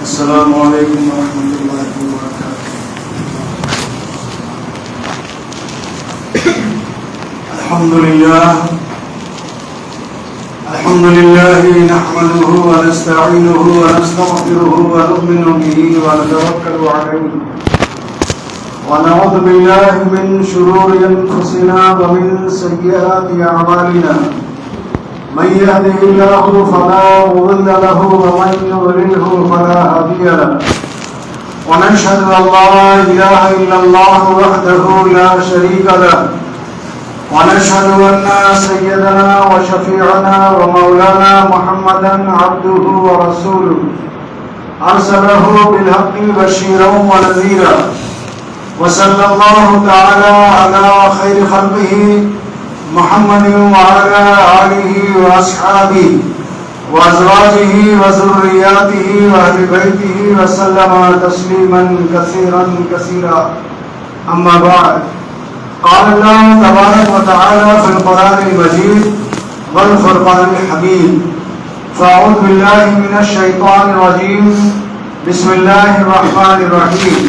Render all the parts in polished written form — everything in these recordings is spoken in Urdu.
السلام علیکم ورحمۃ اللہ وبرکاتہ۔ الحمد للہ نحمده ونستعینه ونستغفره ونؤمن به ونتوکل علیہ ونعوذ باللہ من شرور انفسنا ومن سیئات اعمالنا من يهده الله فلا مضل له ومن يضلله فلا هادي له ونشهد أن لا إله إلا الله وحده لا شريك له ونشهد أن سيدنا وشفيعنا ومولانا محمدا عبده ورسوله أرسله بالحق بشيرا ونذيرا وصلى الله تعالى على خير خلقه محمد وعلى آله وأصحابه وأزواجه وذرياته وأهل بيته وسلم تسليما كثيرا كثيرا أما بعد قال الله تبارك وتعالى في القرآن المجيد والفرقان الحميد فأعوذ بالله من الشيطان الرجيم بسم الله الرحمن الرحيم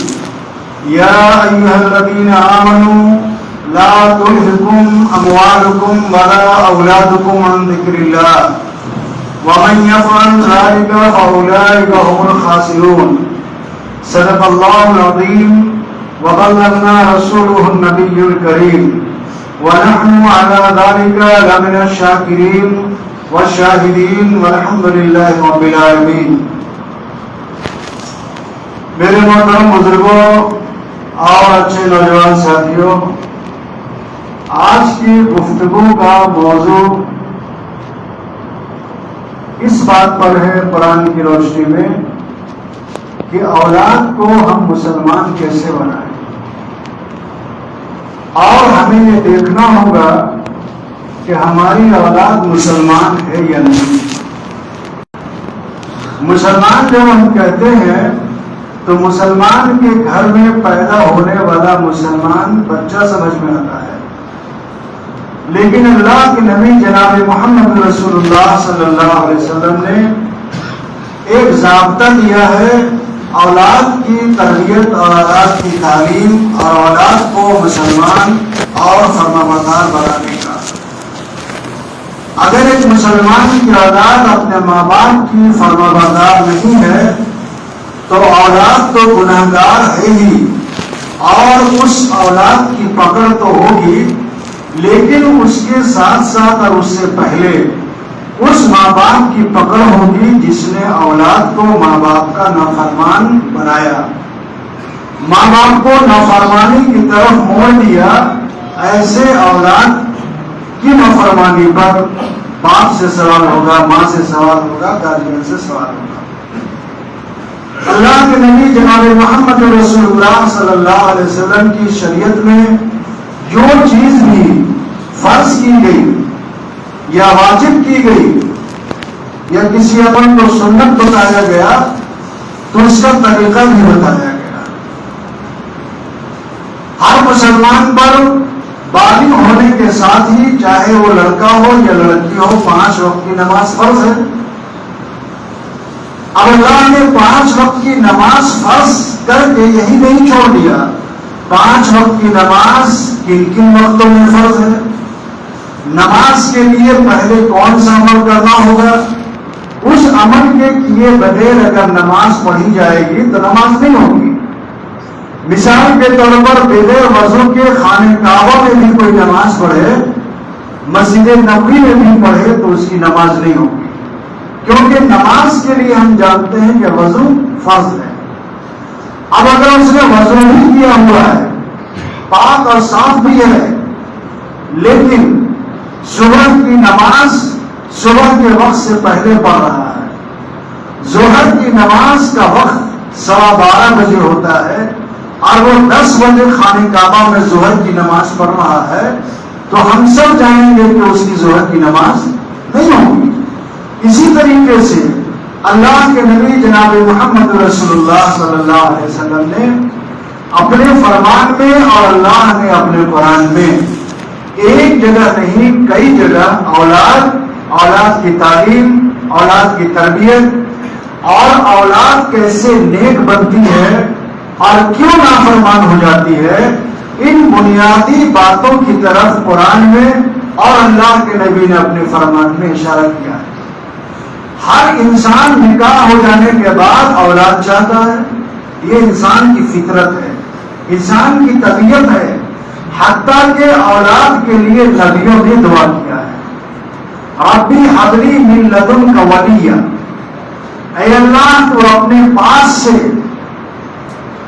يا أيها الذين آمنوا لا تلهكم أموالكم ولا أولادكم عن ذكر الله ومن يفعل ذلك فأولئك هم الخاسرون صدق الله العظيم وبلغنا رسوله النبي الكريم ونحن على ذلك لمن الشاكرين والشاهدين والحمد لله رب العالمين۔ میرے محترم بزرگوں اور اچھے نوجوان ساتھیوں، آج کی گفتگو کا موضوع اس بات پر ہے قرآن کی روشنی میں کہ اولاد کو ہم مسلمان کیسے بنائیں، اور ہمیں یہ دیکھنا ہوگا کہ ہماری اولاد مسلمان ہے یا نہیں۔ مسلمان جب ہم کہتے ہیں تو مسلمان کے گھر میں پیدا ہونے والا مسلمان بچہ سمجھ میں آتا ہے، لیکن اللہ کے نبی جناب محمد رسول اللہ صلی اللہ علیہ وسلم نے ایک ضابطہ دیا ہے اولاد کی تربیت اور اولاد کی تعلیم اور اولاد کو مسلمان اور فرمانبردار بنانے کا۔ اگر ایک مسلمان کی اولاد اپنے ماں باپ کی فرمانبردار نہیں ہے تو اولاد تو گناہگار ہے ہی، اور اس اولاد کی پکڑ تو ہوگی، لیکن اس کے ساتھ ساتھ اور اس سے پہلے اس ماں باپ کی پکڑ ہوگی جس نے اولاد کو ماں باپ کا نافرمان بنایا، ماں باپ کو نافرمانی کی طرف موڑ دیا۔ ایسے اولاد کی نافرمانی پر باپ سے سوال ہوگا، ماں سے سوال ہوگا، گارجین سے سوال ہوگا۔ اللہ کے نبی جناب محمد رسول اللہ صلی اللہ علیہ وسلم کی شریعت میں جو چیز بھی فرض کی گئی یا واجب کی گئی یا کسی عمل کو سنت بتایا گیا تو اس کا طریقہ بھی بتایا گیا۔ ہر مسلمان پر بالغ ہونے کے ساتھ ہی چاہے وہ لڑکا ہو یا لڑکی ہو 5 وقت کی نماز فرض ہے۔ اب اللہ نے 5 وقت کی نماز فرض کر کے یہی نہیں چھوڑ دیا، 5 وقت کی نماز کن کن وقتوں میں فرض ہے، نماز کے لیے پہلے کون سا عمل کرنا ہوگا، اس عمل کے کیے بغیر اگر نماز پڑھی جائے گی تو نماز نہیں ہوگی۔ مثال کے طور پر بغیر وضو کے خانہ کعبہ میں بھی کوئی نماز پڑھے، مسجد نبوی میں بھی پڑھے تو اس کی نماز نہیں ہوگی، کیونکہ نماز کے لیے ہم جانتے ہیں کہ وضو فرض ہے۔ اب اگر اس نے وضو نہیں کیا ہوا ہے، پاک اور صاف بھی ہے، لیکن صبح کی نماز صبح کے وقت سے پہلے پڑھ رہا ہے، ظہر کی نماز کا وقت 12:15 بجے ہوتا ہے اور وہ 10 بجے خانہ کعبہ میں ظہر کی نماز پڑھ رہا ہے، تو ہم سب جانیں گے کہ اس کی ظہر کی نماز نہیں ہوگی۔ اسی طریقے سے اللہ کے نبی جناب محمد رسول اللہ صلی اللہ علیہ وسلم نے اپنے فرمان میں اور اللہ نے اپنے قرآن میں ایک جگہ نہیں کئی جگہ اولاد کی تعلیم، اولاد کی تربیت اور اولاد کیسے نیک بنتی ہے اور کیوں نافرمان ہو جاتی ہے، ان بنیادی باتوں کی طرف قرآن میں اور اللہ کے نبی نے اپنے فرمان میں اشارہ کیا ہے۔ ہر انسان نکاح ہو جانے کے بعد اولاد چاہتا ہے، یہ انسان کی فطرت ہے، انسان کی طبیعت ہے، حتیٰ کہ اولاد کے لیے نبیوں نے دعا کیا ہے، ربی ہب لی من لدنک ولیہ، اے اللہ تو اپنے پاس سے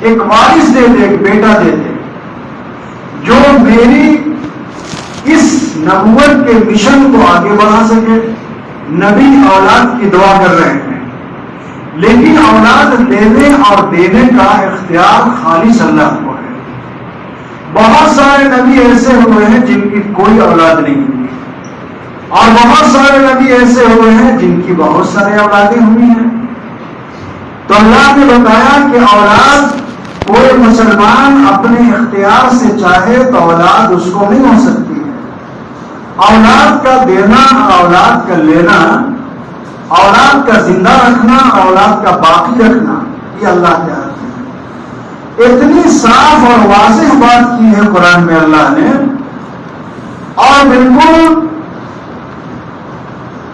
ایک وارث دے دے، ایک بیٹا دے دے جو میری اس نبوت کے مشن کو آگے بڑھا سکے۔ نبی اولاد کی دعا کر رہے ہیں، لیکن اولاد لینے اور دینے کا اختیار خالص اللہ کو ہے۔ بہت سارے نبی ایسے ہوئے ہیں جن کی کوئی اولاد نہیں ہوئی، اور بہت سارے نبی ایسے ہوئے ہیں جن کی بہت سارے اولادیں ہوئی ہیں۔ تو اللہ نے بتایا کہ اولاد کوئی مسلمان اپنے اختیار سے چاہے تو اولاد اس کو نہیں ہو سکتی ہے۔ اولاد کا دینا، اولاد کا لینا، اولاد کا زندہ رکھنا، اولاد کا باقی رکھنا، یہ اللہ کے ہاتھ میں ہے۔ اتنی صاف اور واضح بات کی ہے قرآن میں اللہ نے، اور بالکل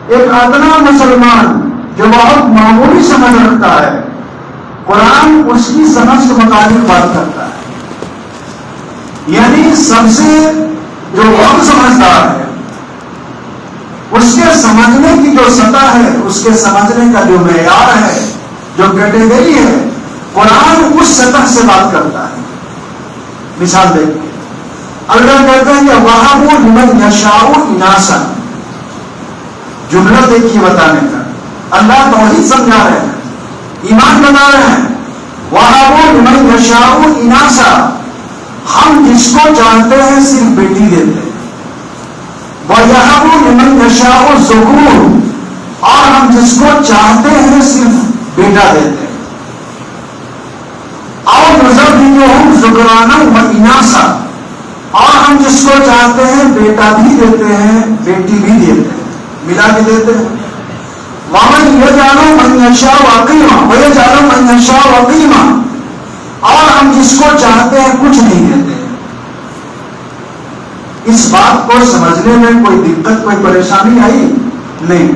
ایک ادنا مسلمان جو بہت معمولی سمجھ رکھتا ہے، قرآن اس کی سمجھ کے مطابق بات کرتا ہے۔ یعنی سب سے جو بہت سمجھدار ہے، اس کے سمجھنے کی جو سطح ہے، اس کے سمجھنے کا جو معیار ہے، جو کیٹیگری ہے، قرآن اس سطح سے بات کرتا ہے۔ مثال دیکھیں، اللہ کہتا ہے کہ وَهَبُوا لِمَن يَشَاءُ إِنَاثًا، جملہ دیکھیے بتانے کا، اللہ توحید سمجھا رہے ہیں، ایمان بتا رہے ہیں۔ وَهَبُوا لِمَن يَشَاءُ إِنَاثًا، ہم جس کو چاہتے ہیں صرف بیٹی دیتے ہیں۔ وَيَهَبُ لِمَن يَشَاءُ الذُّكُورَ، اور ہم جس کو چاہتے ہیں صرف بیٹا دیتے ہیں۔ اور نُزَوِّجُهُمْ ذُكْرَانًا وَإِنَاثًا، اور ہم جس کو چاہتے ہیں بیٹا بھی دیتے ہیں، بیٹی بھی دیتے ہیں، ملا کے دیتے ہیں۔ وَمَن يَجْعَلُ مَن يَشَاءُ عَقِيمًا وَيَجْعَلُ مَن يَشَاءُ عَقِيمًا، اور ہم جس کو چاہتے ہیں کچھ نہیں دیتے۔ اس بات کو سمجھنے میں کوئی دقت، کوئی پریشانی آئی نہیں۔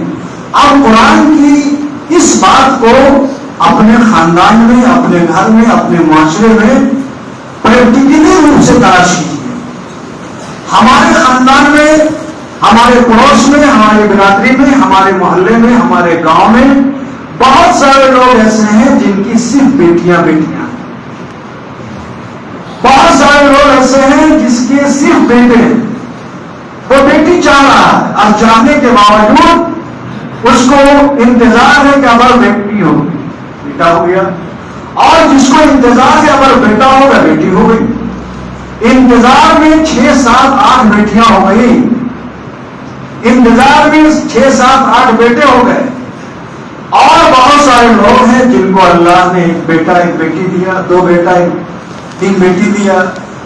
اب قرآن کی اس بات کو اپنے خاندان میں، اپنے گھر میں، اپنے معاشرے میں پریکٹیکلی روپ سے تلاش کیجیے۔ ہمارے خاندان میں، ہمارے پڑوس میں، ہماری برادری میں، ہمارے محلے میں، ہمارے گاؤں میں بہت سارے لوگ ایسے ہیں جن کی صرف بیٹیاں بیٹیاں ہیں۔ بہت سارے لوگ ایسے ہیں جس کے صرف بیٹے ہیں، وہ بیٹی چاہ رہا ہے، اور چاہنے کے باوجود اس کو انتظار ہے کہ اگر بیٹی ہو بیٹا ہو گیا، اور جس کو انتظار ہے اگر بیٹا ہوگا بیٹی ہو گئی۔ انتظار میں 6 7 8 بیٹیاں ہو گئی، انتظار میں 6 7 8 بیٹے ہو گئے، اور بہت سارے لوگ ہیں جن کو اللہ نے ایک بیٹا ایک بیٹی دیا، 2 بیٹا 3 بیٹی دیا،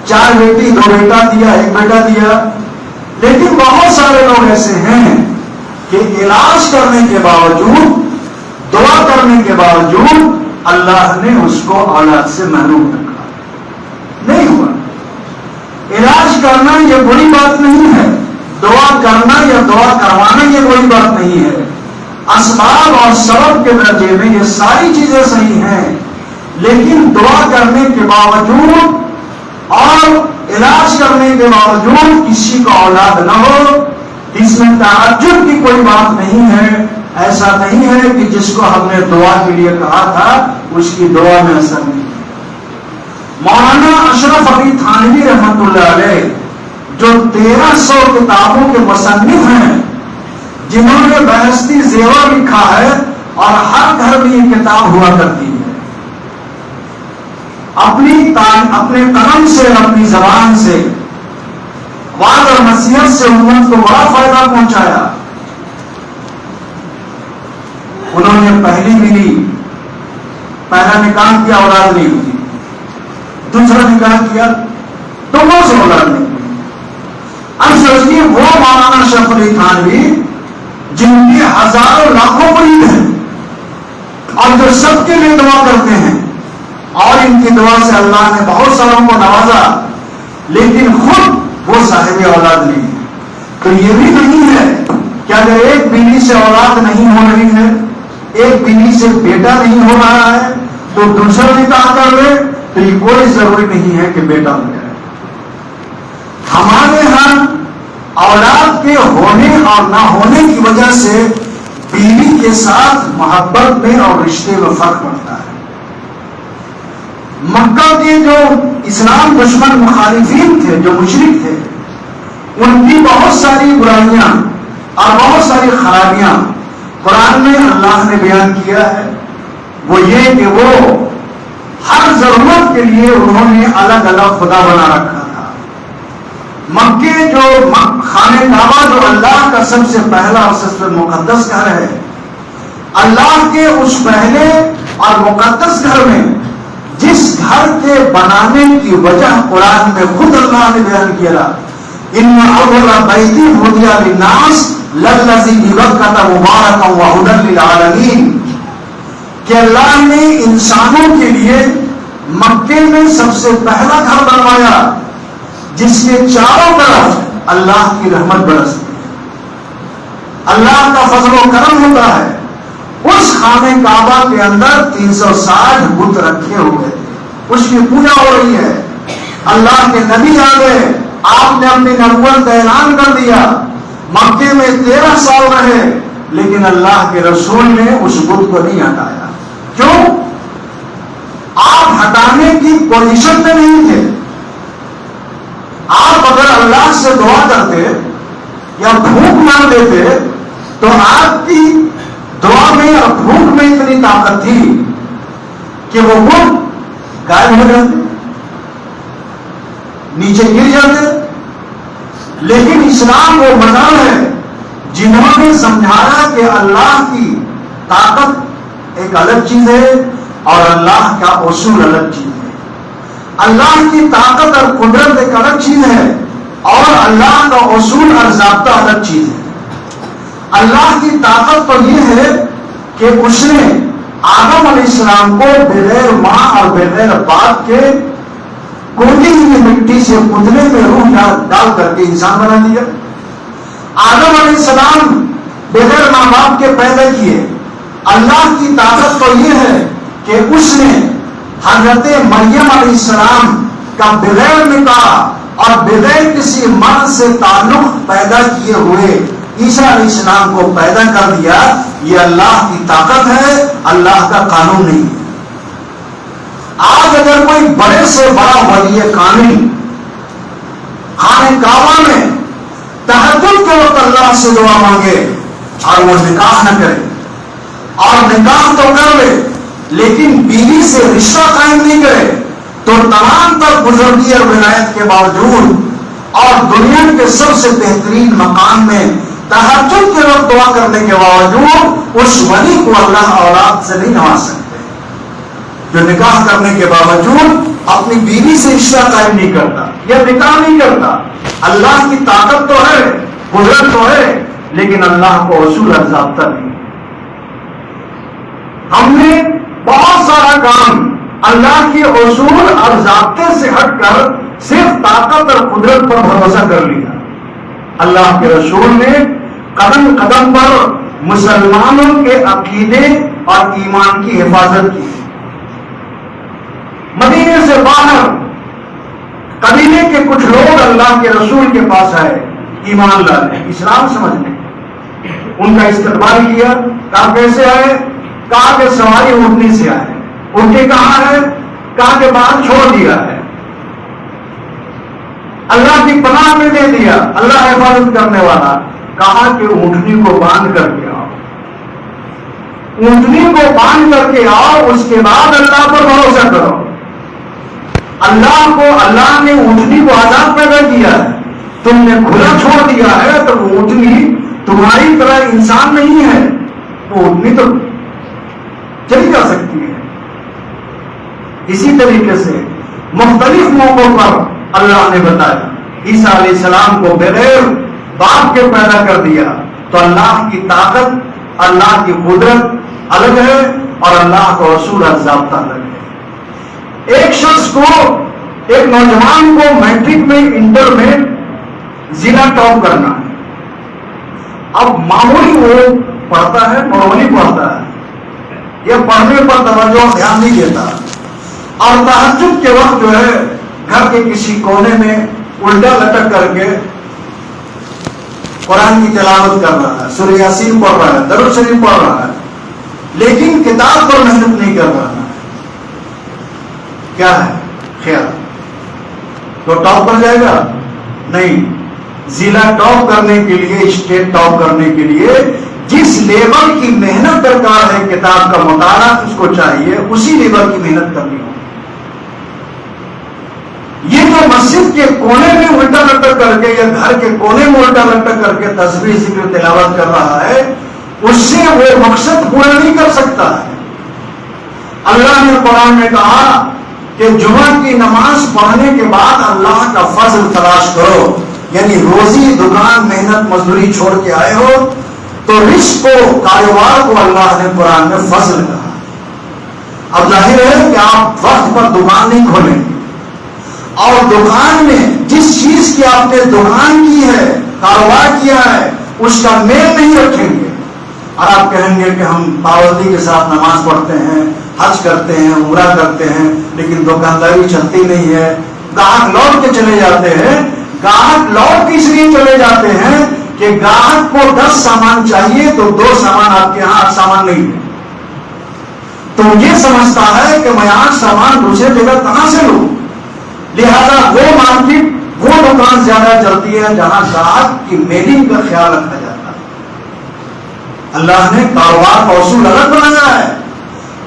4 بیٹی 2 بیٹا دیا، 1 بیٹا دیا۔ لیکن بہت سارے لوگ ایسے ہیں کہ علاج کرنے کے باوجود، دعا کرنے کے باوجود اللہ نے اس کو اولاد سے محروم رکھا، نہیں ہوا۔ علاج کرنا یہ بری بات نہیں ہے، دعا کرنا یا دعا کروانا یہ بری بات نہیں ہے۔ اسباب اور سبب کے درجے میں یہ ساری چیزیں صحیح ہیں، لیکن دعا کرنے کے باوجود اور علاج کرنے کے باوجود کسی کو اولاد نہ ہو، اس میں تعجب کی کوئی بات نہیں ہے۔ ایسا نہیں ہے کہ جس کو ہم نے دعا کے لیے کہا تھا اس کی دعا میں اثر نہیں۔ مولانا اشرف علی تھانوی رحمۃ اللہ علیہ جو 1300 کتابوں کے مصنف ہیں، جنہوں نے بہشتی زیور لکھا ہے اور ہر گھر میں یہ کتاب ہوا کرتی ہے، اپنے قلم سے، اپنی زبان سے، وعظ اور نصیحت سے امت کو بڑا فائدہ پہنچایا۔ انہوں نے پہلی ملی، پہلا نکاح کیا، اولاد نہیں ہوئی، دوسرا نکاح کیا تو وہ سے اولاد نہیں ہوئی۔ اب سوچیے وہ مولانا اشرف علی تھانوی جن کی ہزاروں لاکھوں مرید ہیں اور جو سب کے لیے دعا کرتے ہیں، اور ان کی دعا سے اللہ نے بہت ساروں کو نوازا، لیکن خود وہ صاحب اولاد نہیں ہے۔ تو یہ بھی نہیں ہے کہ اگر ایک بیوی سے اولاد نہیں ہو رہی ہے، ایک بیوی سے بیٹا نہیں ہو رہا ہے، تو دوسرا نکاح کر لے، تو یہ کوئی ضروری نہیں ہے کہ بیٹا ہو جائے۔ ہمارے ہاں اولاد کے ہونے اور نہ ہونے کی وجہ سے بیوی کے ساتھ محبت میں اور رشتے میں فرق پڑتا ہے۔ مکہ کے جو اسلام دشمن مخالفین تھے، جو مشرک تھے، ان کی بہت ساری برائیاں اور بہت ساری خرابیاں قرآن میں اللہ نے بیان کیا ہے۔ وہ یہ کہ وہ ہر ضرورت کے لیے انہوں نے الگ الگ خدا بنا رکھا تھا۔ مکے جو خانہ کعبہ جو اللہ کا سب سے پہلا اور سب سے مقدس گھر ہے، اللہ کے اس پہلے اور مقدس گھر میں جس گھر کے بنانے کی وجہ قرآن میں خود اللہ نے بیان کیا، ان اول بیت وضع للناس للذی ببکۃ مبارکا وہدی للعالمین، کہ اللہ نے انسانوں کے لیے مکے میں سب سے پہلا گھر بنوایا جس کے چاروں طرف اللہ کی رحمت برستی ہے، اللہ کا فضل و کرم ہوتا ہے۔ اس خانہ کعبہ کے اندر 360 بت رکھے ہوئے تھے، اس کی پوجا ہو رہی ہے۔ اللہ کے نبی آ گئے، آپ نے اپنی نبوت کا اعلان کر دیا، مکے میں 13 سال رہے، لیکن اللہ کے رسول نے اس بت کو نہیں ہٹایا۔ کیوں؟ آپ ہٹانے کی پوزیشن میں نہیں تھے۔ آپ اگر اللہ سے دعا کرتے یا بھوک مانگ دیتے تو آپ کی دعا میں اور بھوک میں اتنی طاقت تھی کہ وہ بت غائب ہو جاتے، نیچے گر جاتے۔ لیکن اسلام وہ مذہب ہے جنہوں نے سمجھایا کہ اللہ کی طاقت ایک الگ چیز ہے اور اللہ کا اصول الگ چیز ہے۔ اللہ کی طاقت اور قدرت ایک الگ چیز ہے اور اللہ کا اصول اور ضابطہ الگ چیز ہے۔ اللہ کی طاقت تو یہ ہے کہ اس نے آدم علیہ السلام کو بغیر ماں اور بغیر باپ کے کوڑی ہوئی مٹی سے پتلے میں روح ڈال کر کے انسان بنا دیا۔ آدم علیہ السلام بغیر ماں باپ کے پیدا کیے۔ اللہ کی طاقت تو یہ ہے کہ اس نے حضرت مریم علیہ السلام کا بغیر نکاح اور بغیر کسی مرد سے تعلق پیدا کیے ہوئے عیسیٰ علیہ السلام کو پیدا کر دیا۔ یہ اللہ کی طاقت ہے، اللہ کا قانون نہیں ہے۔ آج اگر کوئی بڑے سے بڑا ولی کامل خانہ کعبہ میں تہجد کے وقت اللہ سے دعا مانگے اور وہ نکاح نہ کرے، اور نکاح تو کر لے لیکن بیوی سے رشتہ قائم نہیں کرے، تو تمام تر بزرگی اور ولایت کے باوجود اور دنیا کے سب سے بہترین مقام میں تہجد کے وقت دعا کرنے کے باوجود اس ولی کو اللہ اولاد سے نہیں نواز سکتے، جو نکاح کرنے کے باوجود اپنی بیوی سے رشتہ قائم نہیں کرتا یا نکاح نہیں کرتا۔ اللہ کی طاقت تو ہے، قدرت تو ہے، لیکن اللہ کو اصول اور ضابطہ نہیں۔ ہم نے بہت سارا کام اللہ کے اصول اور ضابطے سے ہٹ کر صرف طاقت اور قدرت پر بھروسہ کر لیا۔ اللہ کے رسول نے قدم قدم پر مسلمانوں کے عقیدے اور ایمان کی حفاظت کی۔ مدینے سے باہر قبیلے کے کچھ لوگ اللہ کے رسول کے پاس آئے، ایمان لانے، اسلام سمجھنے، ان کا استقبال کیا۔ کہا کیسے آئے؟ کہا کہ سواری اونٹنی سے آئے۔ اونٹنی کہاں ہے؟ کہا کہ باہر چھوڑ دیا ہے، اللہ کی پناہ میں دے دیا، اللہ حفاظت کرنے والا۔ کہا کہ اونٹنی کو باندھ کر کے آؤ، اونٹنی کو باندھ کر کے آؤ، اس کے بعد اللہ پر بھروسہ کرو۔ اللہ نے اونٹنی کو آزاد پیدا کیا ہے، تم نے کھلا چھوڑ دیا ہے، تو اونٹنی تمہاری طرح انسان نہیں ہے، تو اونٹنی تو چلی جا سکتی ہے۔ اسی طریقے سے مختلف موقعوں پر اللہ نے بتایا عیسیٰ علیہ السلام کو بغیر باپ کے پیدا کر دیا، تو اللہ کی طاقت، اللہ کی قدرت الگ ہے اور اللہ کا اصول اور ضابطہ رکھے. ایک شخص کو، ایک نوجوان کو میٹرک میں، انٹر میں ضلع ٹاپ کرنا ہے. اب معمولی وہ پڑھتا ہے، نارملی پڑھتا ہے، یہ پڑھنے پر توجہ دھیان نہیں دیتا، اور تہجد کے وقت جو ہے گھر کے کسی کونے میں الٹا لٹک کر کے قرآن کی تلاوت کر رہا ہے، سورہ یاسین پڑھ رہا ہے، درود شریف پڑھ رہا ہے، لیکن کتاب پر محنت نہیں کر رہا ہے. کیا ہے خیال؟ تو ٹاپ پر جائے گا؟ نہیں. ضلع ٹاپ کرنے کے لیے، اسٹیٹ ٹاپ کرنے کے لیے جس لیول کی محنت درکار ہے کتاب کا مطالعہ اس کو چاہیے، اسی لیول کی محنت کرنی ہوگی. یہ جو مسجد کے کونے میں الٹا لٹک کر کے یا گھر کے کونے میں الٹا لٹک کر کے تسبیح ذکر تلاوت کر رہا ہے، اس سے وہ مقصد پورا نہیں کر سکتا ہے. اللہ نے قرآن میں کہا کہ جمعہ کی نماز پڑھنے کے بعد اللہ کا فضل تلاش کرو، یعنی روزی، دکان، محنت مزدوری چھوڑ کے آئے ہو تو رزق کو، کاروبار کو اللہ نے قرآن میں فضل کہا. اب ظاہر ہے کہ آپ وقت پر دکان نہیں کھولیں گے، اور دکان میں جس چیز کی آپ نے دکان کی ہے، کاروبار کیا ہے، اس کا میل نہیں رکھیں گے، اور آپ کہیں گے کہ ہم پابندی کے ساتھ نماز پڑھتے ہیں، حج کرتے ہیں، عمرہ کرتے ہیں، لیکن دکانداری چلتی نہیں ہے، گاہک لوٹ کے چلے جاتے ہیں. گاہک لوٹ کے اس لیے چلے جاتے ہیں کہ گاہک کو 10 سامان چاہیے تو 2 سامان آپ کے یہاں 8 سامان نہیں ہے، تو یہ سمجھتا ہے کہ میں 8 سامان دوسرے جگہ کہاں سے لوں. لہذا وہ مارکیٹ، وہ دکان زیادہ چلتی ہے جہاں گاہک کی میلنگ کا خیال رکھا جاتا ہے. اللہ نے کاروبار کا اصول الگ بنایا ہے.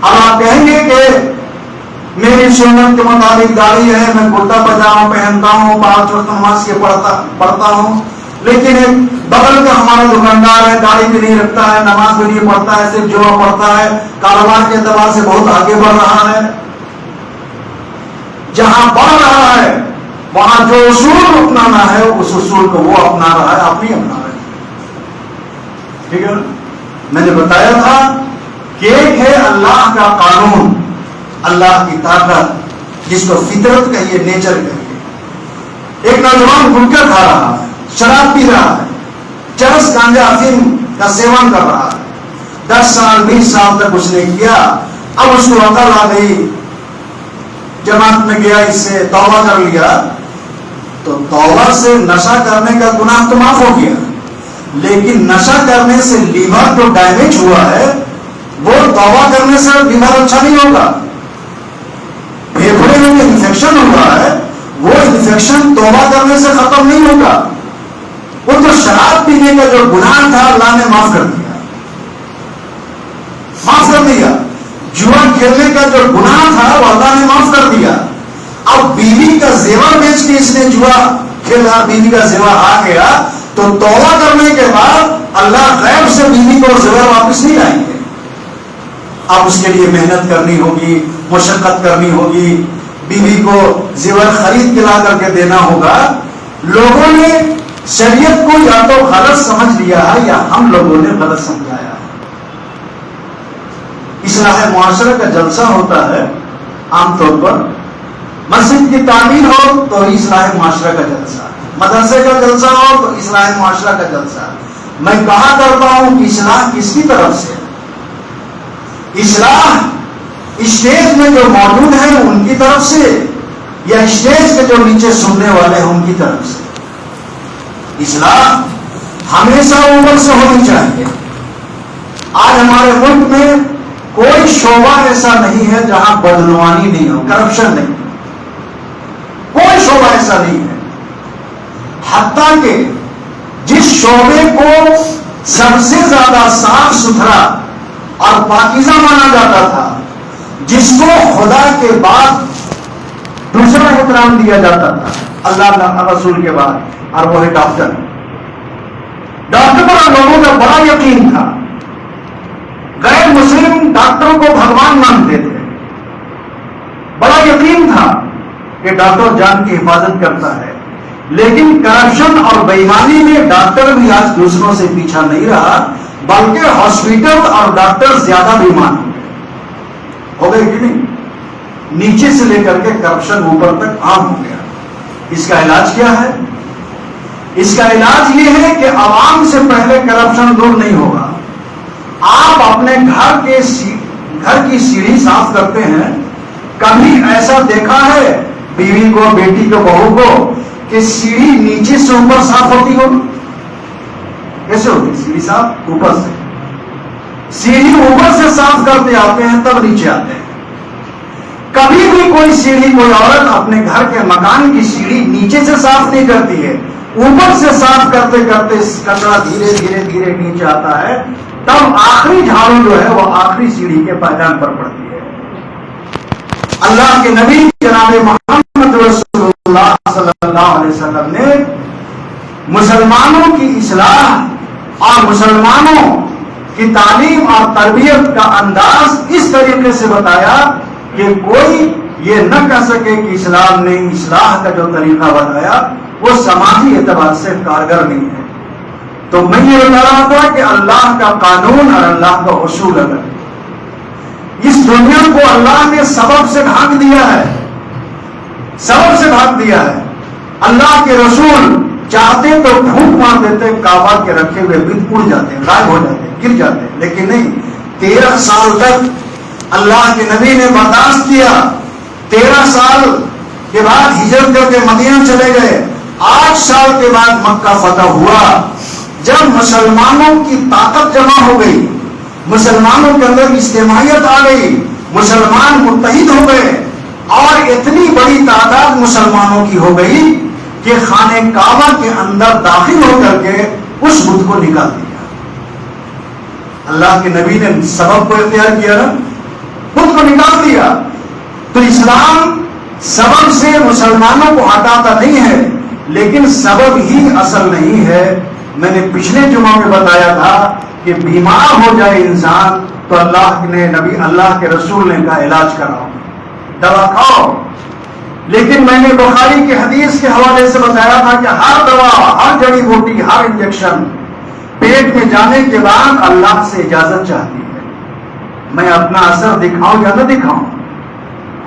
اب آپ کہیں گے کہ میری سنت کے مطابق داڑھی ہے، میں کرتا پاجامہ پہنتا ہوں، 5 وقت نماز کے پڑھتا ہوں، لیکن ایک بغل کا ہمارا دکاندار ہے، داڑھی بھی نہیں رکھتا ہے، نماز بھی نہیں پڑھتا ہے، صرف جمعہ پڑھتا ہے، کاروبار کے اعتبار سے بہت آگے بڑھ رہا ہے. جہاں بڑھ رہا ہے وہاں جو اصول اپنانا ہے اس اصول کو وہ اپنا رہا ہے، آپ نہیں اپنا رہے. ٹھیک ہے، میں نے بتایا تھا کہ ایک ہے اللہ کا قانون، اللہ کی طاقت، جس کو فطرت کہیے، نیچر کہیے. ایک نوجوان گٹکا کھا رہا ہے، شراب پی رہا ہے، چرس، گانجا، افیم کا سیون کر رہا ہے، 10 سال 20 سال تک اس نے کیا. اب اس کو عقل آ گئی، جماعت میں گیا، اس سے توبہ کر لیا، تو توبہ سے نشہ کرنے کا گناہ تو معاف ہو گیا، لیکن نشہ کرنے سے لیور جو ڈیمیج ہوا ہے وہ توبہ کرنے سے لیور اچھا نہیں ہوگا. پھیپھڑے میں انفیکشن ہوا ہے، وہ انفیکشن توبہ کرنے سے ختم نہیں ہوگا. وہ تو شراب پینے کا جو گناہ تھا اللہ نے معاف کر دیا، معاف کر دیا. جوا کھیلنے کا جو گناہ تھا وہ اللہ نے معاف کر دیا. اب بیوی کا زیور بیچ کے اس نے جوا کھیلا، بیوی کا زیور آ گیا، تو توبہ کرنے کے بعد اللہ غیب سے بیوی کو زیور واپس نہیں لائیں گے. اب اس کے لیے محنت کرنی ہوگی، مشقت کرنی ہوگی، بیوی کو زیور خرید کے لا کر کے دینا ہوگا. لوگوں نے شریعت کو یا تو غلط سمجھ لیا ہے یا ہم لوگوں نے غلط سمجھایا ہے. اصلاح معاشرہ کا جلسہ ہوتا ہے عام طور پر، مسجد کی تعمیر ہو تو اصلاح معاشرہ کا جلسہ، مدرسے کا جلسہ ہو تو اصلاح معاشرہ کا جلسہ. میں کہا کرتا ہوں کہ اصلاح کس کی طرف سے؟ اصلاح اسٹیج میں جو موجود ہیں ان کی طرف سے، یا اسٹیج کے جو نیچے سننے والے ہیں ان کی طرف سے؟ اصلاح ہمیشہ اوپر سے ہونی چاہیے. آج ہمارے ملک میں کوئی شعبہ ایسا نہیں ہے جہاں بدعنوانی نہیں ہو، کرپشن نہیں، کوئی شعبہ ایسا نہیں ہے. حتیٰ کہ جس شعبے کو سب سے زیادہ صاف ستھرا اور پاکیزہ مانا جاتا تھا، جس کو خدا کے بعد دوسرا احترام دیا جاتا تھا اللہ رسول کے بعد، اور وہ ہے ڈاکٹر. ڈاکٹر پر لوگوں کا بڑا یقین تھا. غیر مسلم ڈاکٹروں کو بھگوان مانتے تھے. بڑا یقین تھا کہ ڈاکٹر جان کی حفاظت کرتا ہے. لیکن کرپشن اور بے ایمانی میں ڈاکٹر بھی آج دوسروں سے پیچھا نہیں رہا، بلکہ ہاسپٹل اور ڈاکٹر زیادہ بیمار ہو گئے. ہو گئے کہ نہیں؟ نیچے سے لے کر کے کرپشن اوپر تک عام ہو گیا. اس کا علاج کیا ہے؟ اس کا علاج یہ ہے کہ عوام سے پہلے کرپشن دور نہیں ہوگا. آپ اپنے گھر کی سیڑھی صاف کرتے ہیں، کبھی ایسا دیکھا ہے بیوی کو، بیٹی کو، بہو کو کہ سیڑھی نیچے سے اوپر صاف ہوتی ہو؟ کیسے ہوتی سیڑھی صاف؟ اوپر سے. سیڑھی اوپر سے صاف کرتے آتے ہیں تب نیچے آتے ہیں. کبھی بھی کوئی سیڑھی، کوئی عورت اپنے گھر کے مکان کی سیڑھی نیچے سے صاف نہیں کرتی ہے، اوپر سے صاف کرتے کرتے کچرا دھیرے دھیرے دھیرے نیچے آتا ہے، تب آخری جھاڑو جو ہے وہ آخری سیڑھی کے پائدان پر پڑتی ہے. اللہ کے نبی جناب محمد رسول اللہ صلی اللہ علیہ وسلم نے مسلمانوں کی اصلاح اور مسلمانوں کی تعلیم اور تربیت کا انداز اس طریقے سے بتایا کہ کوئی یہ نہ کہہ سکے کہ اسلام نے اصلاح کا جو طریقہ بتایا وہ سماجی اعتبار سے کارگر نہیں ہے. تو میں یہ بتا رہا تھا کہ اللہ کا قانون اور اللہ کا اصول اگر اس دنیا کو اللہ نے سبب سے ڈھانک دیا ہے، سبب سے ڈھانک دیا ہے. اللہ کے رسول چاہتے تو پھونک مار دیتے، کعبہ کے رکھے ہوئے بت اڑ جاتے، غائب ہو جاتے، گر جاتے، لیکن نہیں. 13 سال تک اللہ کے نبی نے برداشت کیا. 13 سال کے بعد ہجرت کر کے مدینہ چلے گئے. 8 سال کے بعد مکہ فتح ہوا. جب مسلمانوں کی طاقت جمع ہو گئی، مسلمانوں کے اندر اجتماعیت آ گئی، مسلمان متحد ہو گئے اور اتنی بڑی تعداد مسلمانوں کی ہو گئی کہ خانہ کعبہ کے اندر داخل ہو کر کے اس بت کو نکال دیا. اللہ کے نبی نے سبب کو اختیار کیا نا، بت کو نکال دیا. تو اسلام سبب سے مسلمانوں کو ہٹاتا نہیں ہے، لیکن سبب ہی اصل نہیں ہے. میں نے پچھلے جمعہ میں بتایا تھا کہ بیمار ہو جائے انسان تو اللہ کے رسول نے کہا علاج کراؤ، دوا کھاؤ. لیکن میں نے بخاری کی حدیث کے حوالے سے بتایا تھا کہ ہر دوا، ہر جڑی بوٹی، ہر انجیکشن پیٹ میں جانے کے بعد اللہ سے اجازت چاہتی ہے. میں اپنا اثر دکھاؤں یا نہ دکھاؤں،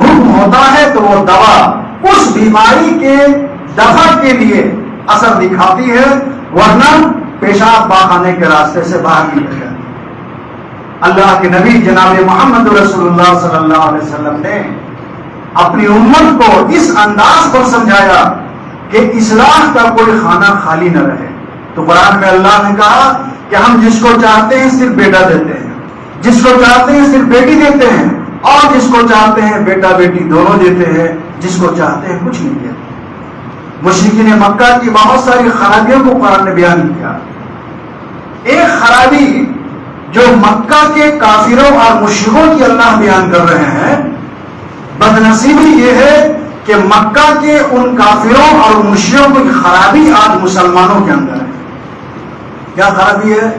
حکم ہوتا ہے تو وہ دوا اس بیماری کے دفع کے لیے اثر دکھاتی ہے، ورنہ پیشاب پاخانے کے راستے سے باہر نکل جاتی ہے. اللہ کے نبی جناب محمد رسول اللہ صلی اللہ علیہ وسلم نے اپنی امت کو اس انداز پر سمجھایا کہ اصلاح کا کوئی خانہ خالی نہ رہے. تو قرآن میں اللہ نے کہا کہ ہم جس کو چاہتے ہیں صرف بیٹا دیتے ہیں، جس کو چاہتے ہیں صرف بیٹی دیتے ہیں، اور جس کو چاہتے ہیں بیٹا بیٹی دونوں دیتے ہیں، جس کو چاہتے ہیں کچھ نہیں دیتے. مشرکین مکہ کی بہت ساری خرابیوں کو قرآن نے بیان کیا. ایک خرابی جو مکہ کے کافروں اور مشرکوں کی اللہ بیان کر رہے ہیں، بدنصیبی یہ ہے کہ مکہ کے ان کافروں اور مشرکوں کی خرابی آج مسلمانوں کے اندر ہے. کیا خرابی ہے؟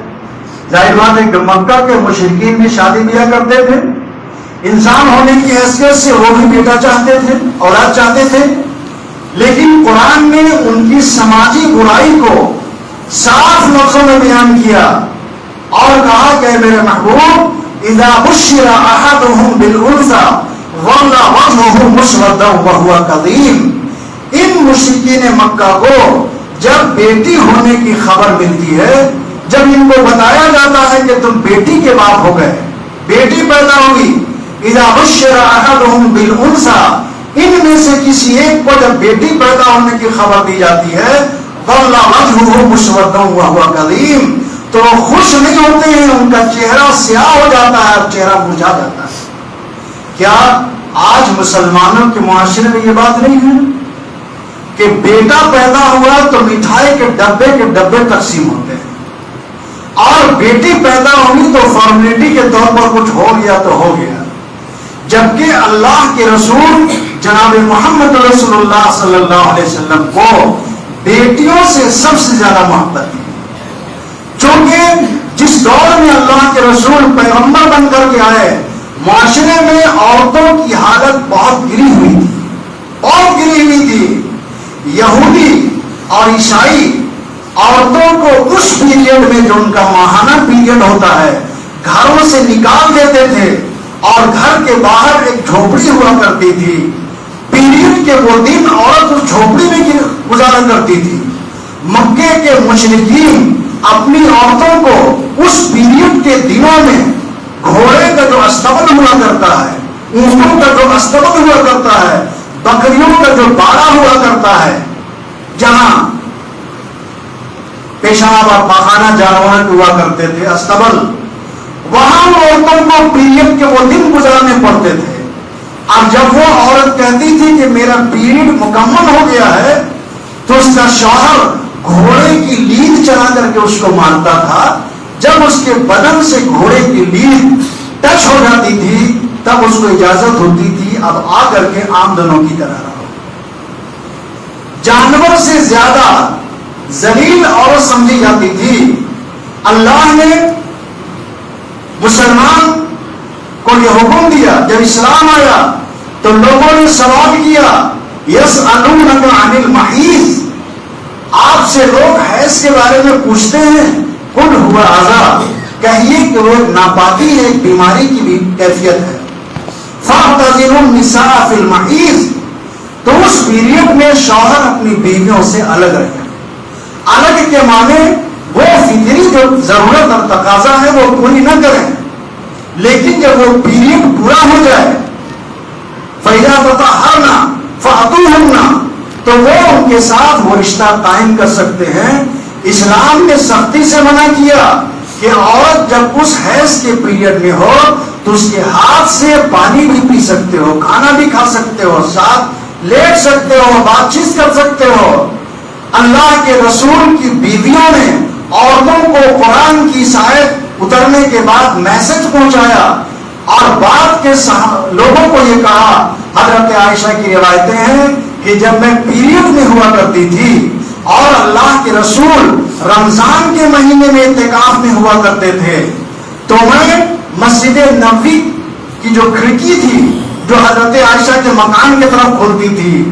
ظاہر بات ہے کہ مکہ کے مشرکین بھی شادی بیاہ کرتے تھے، انسان ہونے کی حیثیت سے وہ بھی بیٹا چاہتے تھے، اولاد چاہتے تھے. لیکن قرآن نے ان کی سماجی برائی کو صاف لفظوں میں بیان کیا اور کہا کہ میرے محبوب اذا بشر احدهم بالانثى ظل وجهه مسودا وهو كظيم. ان مشرکین مکہ کو جب بیٹی ہونے کی خبر ملتی ہے، جب ان کو بتایا جاتا ہے کہ تم بیٹی کے باپ ہو گئے، بیٹی پیدا ہوئی، اذا بشر احدهم بالانثى، ان میں سے کسی ایک کو جب بیٹی پیدا ہونے کی خبر دی جاتی ہے، ظل وجهه مسودا وهو كظيم، تو خوش نہیں ہوتے ہیں، ان کا چہرہ سیاہ ہو جاتا ہے اور چہرہ مرجھا جاتا ہے. کیا آج مسلمانوں کے معاشرے میں یہ بات نہیں ہے کہ بیٹا پیدا ہوا تو مٹھائی کے ڈبے تقسیم ہوتے ہیں، اور بیٹی پیدا ہوئی تو فارمیلٹی کے طور پر کچھ ہو گیا تو ہو گیا؟ جبکہ اللہ کے رسول جناب محمد رسول اللہ صلی اللہ علیہ وسلم کو بیٹیوں سے سب سے زیادہ محبت تھی. چونکہ جس دور میں اللہ کے رسول پیغمبر بن کر کے آئے، معاشرے میں عورتوں کی حالت بہت گری ہوئی تھی، بہت گری ہوئی تھی. یہودی اور عیسائی عورتوں کو اس پیریڈ میں جو ان کا ماہانہ پیریڈ ہوتا ہے گھروں سے نکال دیتے تھے اور گھر کے باہر ایک جھوپڑی ہوا کرتی تھی. پیریڈ کے وہ دن عورت اس جھوپڑی میں گزارا کرتی تھی. مکے کے مشرکین اپنی عورتوں کو اس پیریڈ کے دنوں میں گھوڑے کا جو استبل ہوا کرتا ہے، اونٹوں کا جو استبل ہوا کرتا ہے، بکریوں کا جو باڑا ہوا کرتا ہے، جہاں پیشاب اور پاخانہ جانور ہوا کرتے تھے استبل، وہاں عورتوں کو پیریڈ کے وہ دن گزارنے پڑتے تھے. اور جب وہ عورت کہتی تھی کہ میرا پیریڈ مکمل ہو گیا ہے تو اس کا شوہر گھوڑے کی لید چلا کر کے اس کو مارتا تھا. جب اس کے بدن سے گھوڑے کی لید ٹچ ہو جاتی تھی تب اس کو اجازت ہوتی تھی اب آ کر کے عام دنوں کی طرح رہو. جانور سے زیادہ ذلیل عورت سمجھی جاتی تھی. اللہ نے مسلمان کو یہ حکم دیا، جب اسلام آیا تو لوگوں نے سوال کیا یسألونک عن المحیض، آپ سے لوگ حیض کے بارے میں پوچھتے ہیں، قل هو اذى، کہیے کہ وہ ناپاکی ہے، ایک بیماری کی بھی کیفیت ہے. فاعتزلوا النساء فی المحیض، تو اس پیریڈ میں شوہر اپنی بیویوں سے الگ رہیں. الگ کے معنی وہ فطری جو ضرورت اور تقاضا ہے وہ پوری نہ کریں، لیکن جب وہ پیریڈ پورا ہو جائے فَإِذَا تَطَهَّرْنَ فَأْتُوهُنَّ، تو وہ ان کے ساتھ وہ رشتہ قائم کر سکتے ہیں. اسلام نے سختی سے منع کیا کہ عورت جب اس حیض کے پیریڈ میں ہو تو اس کے ہاتھ سے پانی بھی پی سکتے ہو، کھانا بھی کھا سکتے ہو، ساتھ لیٹ سکتے ہو، بات چیت کر سکتے ہو. اللہ کے رسول کی بیویوں نے عورتوں کو قرآن کی آیت اترنے کے بعد میسج پہنچایا اور بعد کے لوگوں کو یہ کہا. حضرت عائشہ کی روایتیں ہیں کہ جب میں پیریڈ میں ہوا کرتی تھی اور اللہ کے رسول رمضان کے مہینے میں اعتکاف میں ہوا کرتے تھے تو میں مسجد نبوی کی جو کھڑکی تھی جو حضرت عائشہ کے مکان کی طرف کھلتی تھی،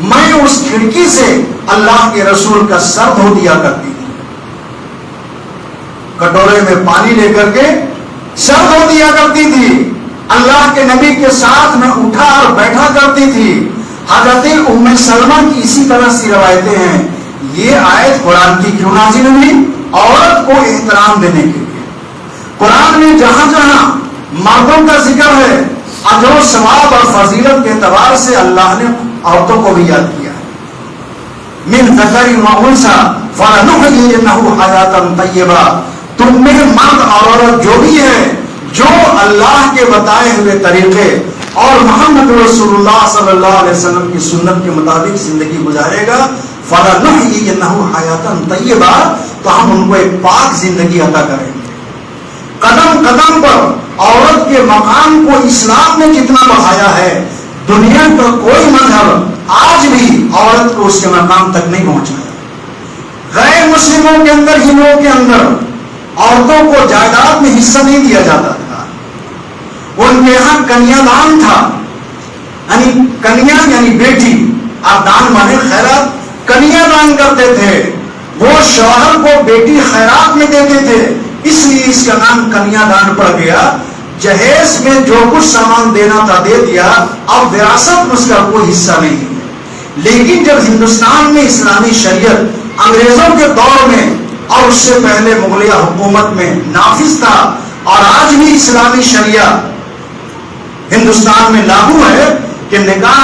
میں اس کھڑکی سے اللہ کے رسول کا سر دھو دیا کرتی تھی. کٹورے میں پانی لے کر کے سر دھو دیا کرتی تھی. اللہ کے نبی کے ساتھ میں اٹھا اور بیٹھا کرتی تھی. حضرت ام سلمہ کی اسی طرح سی روایتیں ہیں. یہ آیت قرآن کی کیوں نازل ہوئی؟ عورت کو احترام دینے کے لیے. قرآن میں جہاں جہاں مردوں کا ذکر ہے اجر و ثواب اور فضیلت کے اعتبار سے اللہ نے عورتوں کو بھی یاد کیا ہے. من ذکر و انثی فلنحیینہ حیاتا طیبہ، تم میں مرد اور عورت جو بھی ہے جو اللہ کے بتائے ہوئے طریقے اور محمد رسول اللہ صلی اللہ علیہ وسلم کی سنت کے مطابق زندگی گزارے گا، فلنحیینہ حیاتا طیبہ، تو ہم ان کو ایک پاک زندگی عطا کریں گے. قدم قدم پر عورت کے مقام کو اسلام نے جتنا بڑھایا ہے، دنیا کا کوئی مذہب آج بھی عورت کو اس کے مقام تک نہیں پہنچایا. غیر مسلموں کے اندر، ہندوؤں کے اندر عورتوں کو جائیداد میں حصہ نہیں دیا جاتا تھا. ان کے یہاں کنیا دان تھا، یعنی کنیا یعنی بیٹی، اور دان مانے خیرات. کنیا دان کرتے تھے، وہ شوہر کو بیٹی خیرات میں دیتے تھے، اس لیے اس کا نام کنیا دان پڑ گیا. جہیز میں جو کچھ سامان دینا تھا دے دیا، اب وراثت میں اس کا کوئی حصہ نہیں ہے. لیکن جب ہندوستان میں اسلامی شریعت انگریزوں کے دور میں اور اس سے پہلے مغلیہ حکومت میں نافذ تھا، اور آج بھی اسلامی شریعت ہندوستان میں لاگو ہے کہ نکاح،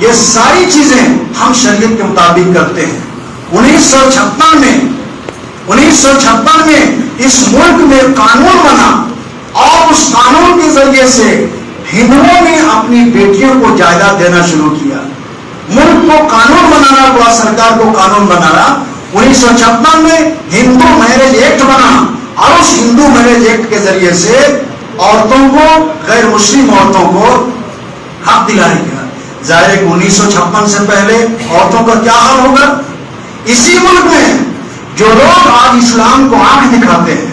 یہ ساری چیزیں ہم شریعت کے مطابق کرتے ہیں. 1956 میں اس ملک میں قانون بنا اور اس قانون کے ذریعے سے ہندوؤں نے اپنی بیٹیوں کو جائیداد دینا شروع کیا. ملک کو قانون بنانا پڑا، سرکار کو قانون بنانا. 1956 میں ہندو میرج ایکٹ بنا اور اس ہندو میرج ایکٹ کے ذریعے سے عورتوں کو، غیر مسلم عورتوں کو حق دلایا گیا. ظاہر ہے کہ 1956 سے پہلے عورتوں کا کیا حال ہوگا. اسی ملک میں جو لوگ آج اسلام کو آنکھ دکھاتے ہیں،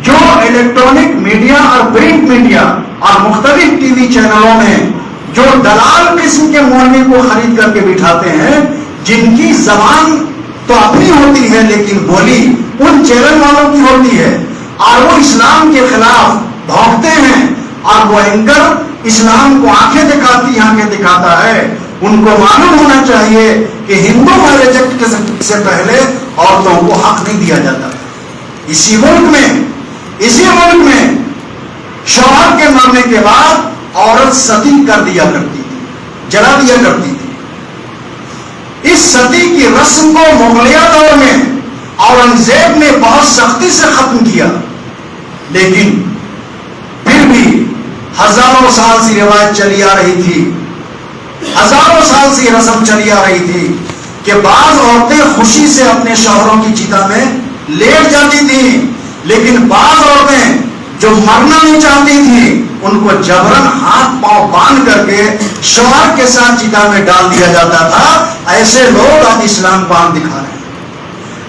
جو الیکٹرانک میڈیا اور پرنٹ میڈیا اور مختلف ٹی وی چینلوں میں جو دلال قسم کے مولوی کو خرید کر کے بٹھاتے ہیں، جن کی زبان تو اپنی ہوتی ہے لیکن بولی ان چینل والوں کی ہوتی ہے، اور وہ اسلام کے خلاف بھونکتے ہیں اور وہ اینکر اسلام کو آنکھیں دکھاتا ہے، ان کو معلوم ہونا چاہیے کہ ہندو میرج ایکٹ سے پہلے عورتوں کو حق نہیں دیا جاتا. اسی ملک میں شوہر کے مرنے کے بعد عورت ستی کر دیا کرتی تھی، جلا دیا کرتی تھی. اس ستی کی رسم کو مغلیہ دور میں اورنگزیب نے بہت سختی سے ختم کیا، لیکن پھر بھی ہزاروں سال سے روایت چلی آ رہی تھی، ہزاروں سال سے رسم چلی آ رہی تھی کہ بعض عورتیں خوشی سے اپنے شوہروں کی چتا میں لیٹ جاتی تھیں، لیکن بعض عورتیں جو مرنا نہیں چاہتی تھیں ان کو جبرن ہاتھ پاؤں باندھ کر کے شوہر کے ساتھ چتا میں ڈال دیا جاتا تھا. ایسے لوگ آج اسلام کو آنکھ دکھا رہے ہیں،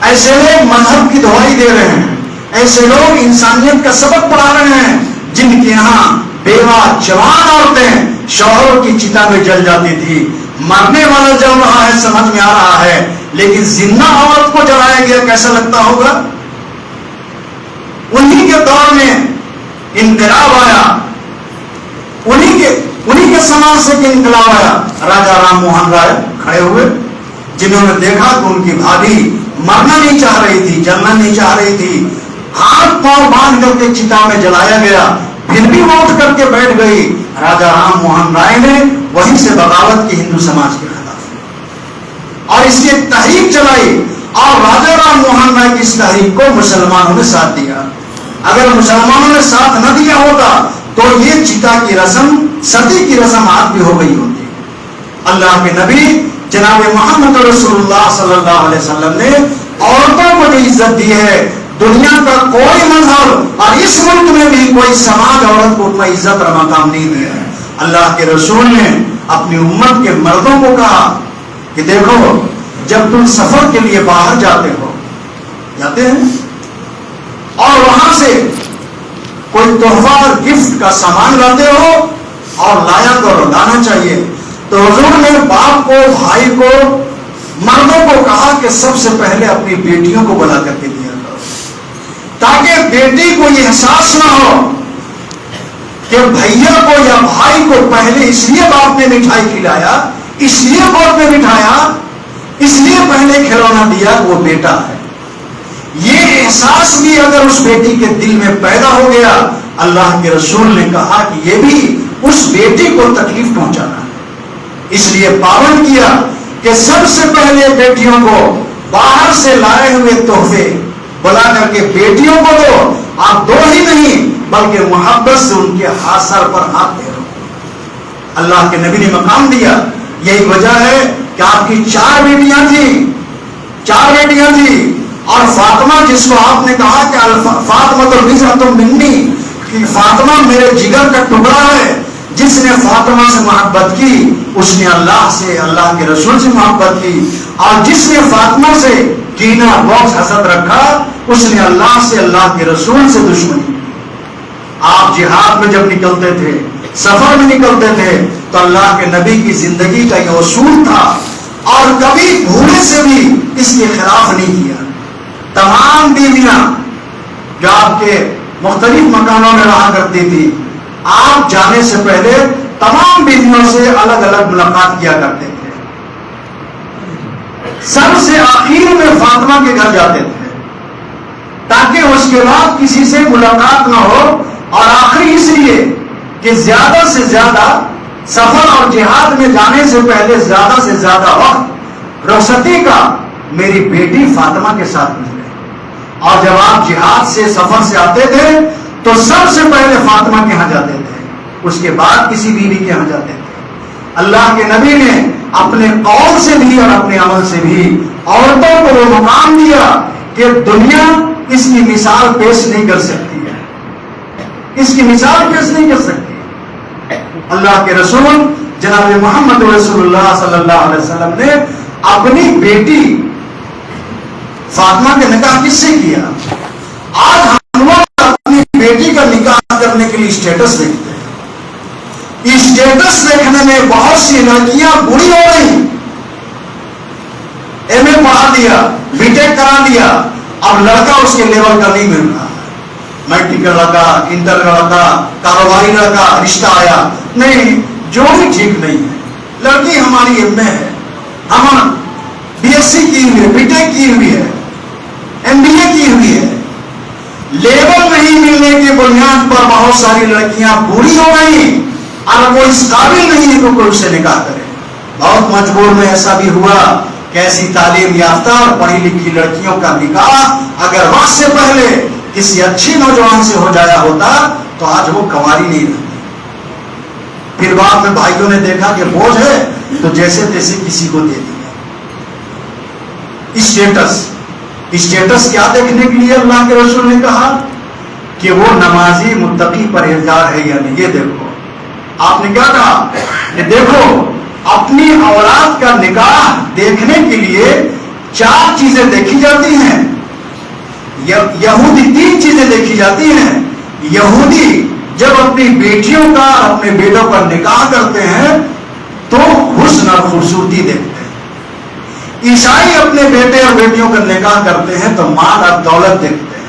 ایسے لوگ مذہب کی دعائی دے رہے ہیں، ایسے لوگ انسانیت کا سبق پڑھا رہے ہیں جن کے یہاں بیوہ جوان عورتیں شوہروں کی چتا میں جل جاتی تھی. مرنے والا جل رہا ہے سمجھ میں آ رہا ہے، لیکن زندہ عورت کو جلایا گیا کیسا لگتا ہوگا؟ انہی کے دور میں انقلاب آیا، انہی کے سماج سے انقلاب آیا. راجا رام موہن رائے کھڑے ہوئے، جنہوں نے دیکھا کہ ان کی بھابھی مرنا نہیں چاہ رہی تھی، جلنا نہیں چاہ رہی تھی، ہاتھ پاؤں باندھ کر کے چتا میں جلایا گیا، پھر بھی وہ اٹھ کر کے بیٹھ گئی. راجا رام موہن رائے نے وہیں سے بغاوت کی ہندو سماج کے خلاف اور اس کی ایک تحریک چلائی، اور راجا رام موہن رائے کی اس تحریک کو مسلمانوں نے ساتھ دیا. اگر مسلمانوں نے ساتھ نہ دیا ہوتا تو یہ چتا کی رسم، ستی کی رسم آج بھی ہو گئی ہوتی. اللہ کے نبی جناب محمد رسول اللہ صلی اللہ علیہ وسلم نے عورتوں کو جو عزت دی ہے، دنیا کا کوئی مذہب اور اس ملک میں بھی کوئی سماج عورت کو اتنا عزت اور مقام نہیں دیا ہے. اللہ کے رسول نے اپنی امت کے مردوں کو کہا کہ دیکھو، جب تم سفر کے لیے باہر جاتے ہیں اور وہاں سے کوئی تحفہ اور گفٹ کا سامان لاتے ہو اور لایا کرو، لانا چاہیے، تو حضور نے باپ کو، بھائی کو، مردوں کو کہا کہ سب سے پہلے اپنی بیٹیوں کو بلا کر کے دیا کرو، تاکہ بیٹی کو یہ احساس نہ ہو کہ بھیا کو یا بھائی کو پہلے اس لیے باپ نے مٹھائی کھلایا، اس لیے باپ نے مٹھایا، اس لیے پہلے کھلونا دیا، وہ بیٹا ہے. یہ احساس بھی اگر اس بیٹی کے دل میں پیدا ہو گیا، اللہ کے رسول نے کہا کہ یہ بھی اس بیٹی کو تکلیف پہنچانا ہے. اس لیے پابند کیا کہ سب سے پہلے بیٹیوں کو باہر سے لائے ہوئے تحفے بلا کر کے بیٹیوں کو دو. آپ دو ہی نہیں بلکہ محبت سے ان کے ہاتھ، سر پر ہاتھ پھیرو. اللہ کے نبی نے مقام دیا. یہی وجہ ہے کہ آپ کی 4 بیٹیاں تھیں، اور فاطمہ جس کو آپ نے کہا کہ فاطمہ تو بضعۃ منی، کہ فاطمہ میرے جگر کا ٹکڑا ہے، جس نے فاطمہ سے محبت کی اس نے اللہ سے، اللہ کے رسول سے محبت کی، اور جس نے فاطمہ سے کینہ، بغض، حسد رکھا اس نے اللہ سے، اللہ کے رسول سے دشمنی. آپ جہاد میں جب نکلتے تھے، سفر میں نکلتے تھے، تو اللہ کے نبی کی زندگی کا یہ اصول تھا اور کبھی بھولے سے بھی اس کے خلاف نہیں کیا. تمام بیویاں جو آپ کے مختلف مکانوں میں رہا کرتی تھی، آپ جانے سے پہلے تمام بیویوں سے الگ الگ ملاقات کیا کرتے تھے. سب سے آخر میں فاطمہ کے گھر جاتے تھے تاکہ اس کے بعد کسی سے ملاقات نہ ہو، اور آخری اس لیے کہ زیادہ سے زیادہ سفر اور جہاد میں جانے سے پہلے زیادہ سے زیادہ وقت رخصتی کا میری بیٹی فاطمہ کے ساتھ گزرے. اور جب آپ جہاد سے، سفر سے آتے تھے تو سب سے پہلے فاطمہ کے ہاں جاتے تھے، اس کے بعد کسی بیوی کے ہاں جاتے تھے. اللہ کے نبی نے اپنے قول سے بھی اور اپنے عمل سے بھی عورتوں کو وہ مقام دیا کہ دنیا اس کی مثال پیش نہیں کر سکتی ہے، اس کی مثال پیش نہیں کر سکتی. اللہ کے رسول جناب محمد رسول اللہ صلی اللہ علیہ وسلم نے اپنی بیٹی فاطمہ کے نکاح کس سے کیا؟ آج ہم لوگ اپنی بیٹی کا نکاح کرنے کے لیے اسٹیٹس دیکھتے ہیں. اسٹیٹس دیکھنے میں بہت سی لڑکیاں بری ہو رہی. ایم اے پڑھا دیا، بی ٹیک کرا دیا، اب لڑکا اس کے لیول کا نہیں مل رہا. میٹرک لڑکا, انٹر کا لڑکا, کاروباری لڑکا, رشتہ آیا. نہیں, جو بھی ٹھیک نہیں ہے. لڑکی ہماری ایم اے ہے, ہم بی ایس سی کی ہوئی ہے, بی ٹیک کی ہوئی ہے, ایم بی اے کی ہوئی ہے. لیبل نہیں ملنے کی بنیاد پر بہت ساری لڑکیاں بری ہو گئی اور وہ اس قابل نہیں ہے کہ کوئی اس سے نکاح کرے. بہت مجبور میں ایسا بھی ہوا کہ ایسی تعلیم یافتہ اور پڑھی لکھی لڑکیوں کا نکاح اگر وقت سے پہلے کسی اچھی نوجوان سے ہو جایا ہوتا تو آج وہ کنواری نہیں رہتی. پھر بعد میں بھائیوں نے دیکھا کہ بوجھ ہے تو جیسے تیسے کسی کو دے دیا. اسٹیٹس کیا دیکھنے کے لیے اللہ کے رسول نے کہا کہ وہ نمازی متقی پرہیزگار ہے یا نہیں. یہ دیکھو, آپ نے کیا کہا کہ دیکھو اپنی اولاد کا نکاح دیکھنے کے لیے 4 چیزیں دیکھی جاتی ہیں. یہودی 3 چیزیں دیکھی جاتی ہیں. یہودی جب اپنی بیٹیوں کا اپنے بیٹوں کا نکاح کرتے ہیں تو حسن اور خوبصورتی دیکھتے ہیں. عیسائی اپنے بیٹے اور بیٹیوں کا نکاح کرتے ہیں تو مال اور دولت دیکھتے ہیں.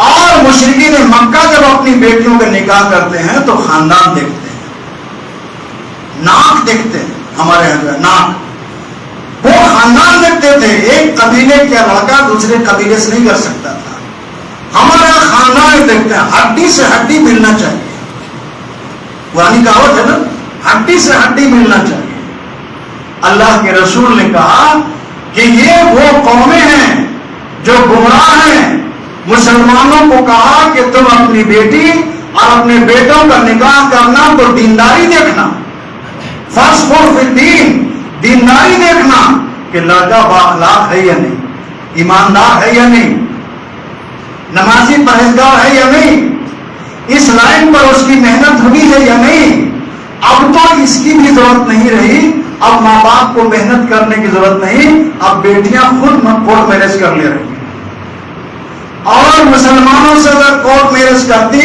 اور مشرکین مکہ جب اپنی بیٹیوں کا نکاح کرتے ہیں تو خاندان دیکھتے ہیں, ناک دیکھتے ہیں. ہمارے یہاں ناک, وہ خاندان دیکھتے تھے. ایک قبیلے کا لڑکا دوسرے قبیلے سے نہیں کر سکتا تھا. ہمارے یہاں خاندان دیکھتے ہیں. ہڈی سے ہڈی ملنا چاہیے. پرانی کہاوت ہے نا, ہڈی سے ہڈی ملنا چاہیے. اللہ کے رسول نے کہا کہ یہ وہ قومیں ہیں جو گمراہ ہیں. مسلمانوں کو کہا کہ تم اپنی بیٹی اور اپنے بیٹوں کا نکاح کرنا تو دینداری دیکھنا, فاسفور فی الدین, دینداری دیکھنا کہ لڑکا بااخلاق ہے یا نہیں, ایماندار ہے یا نہیں, نمازی پرہیزگار ہے یا نہیں, اس لائن پر اس کی محنت ہوئی ہے یا نہیں. اب تو اس کی بھی ضرورت نہیں رہی. اب ماں باپ کو محنت کرنے کی ضرورت نہیں. اب بیٹیاں خود کورٹ میرج کر لے رہی ہیں. اور مسلمانوں سے اگر کورٹ میرج کرتی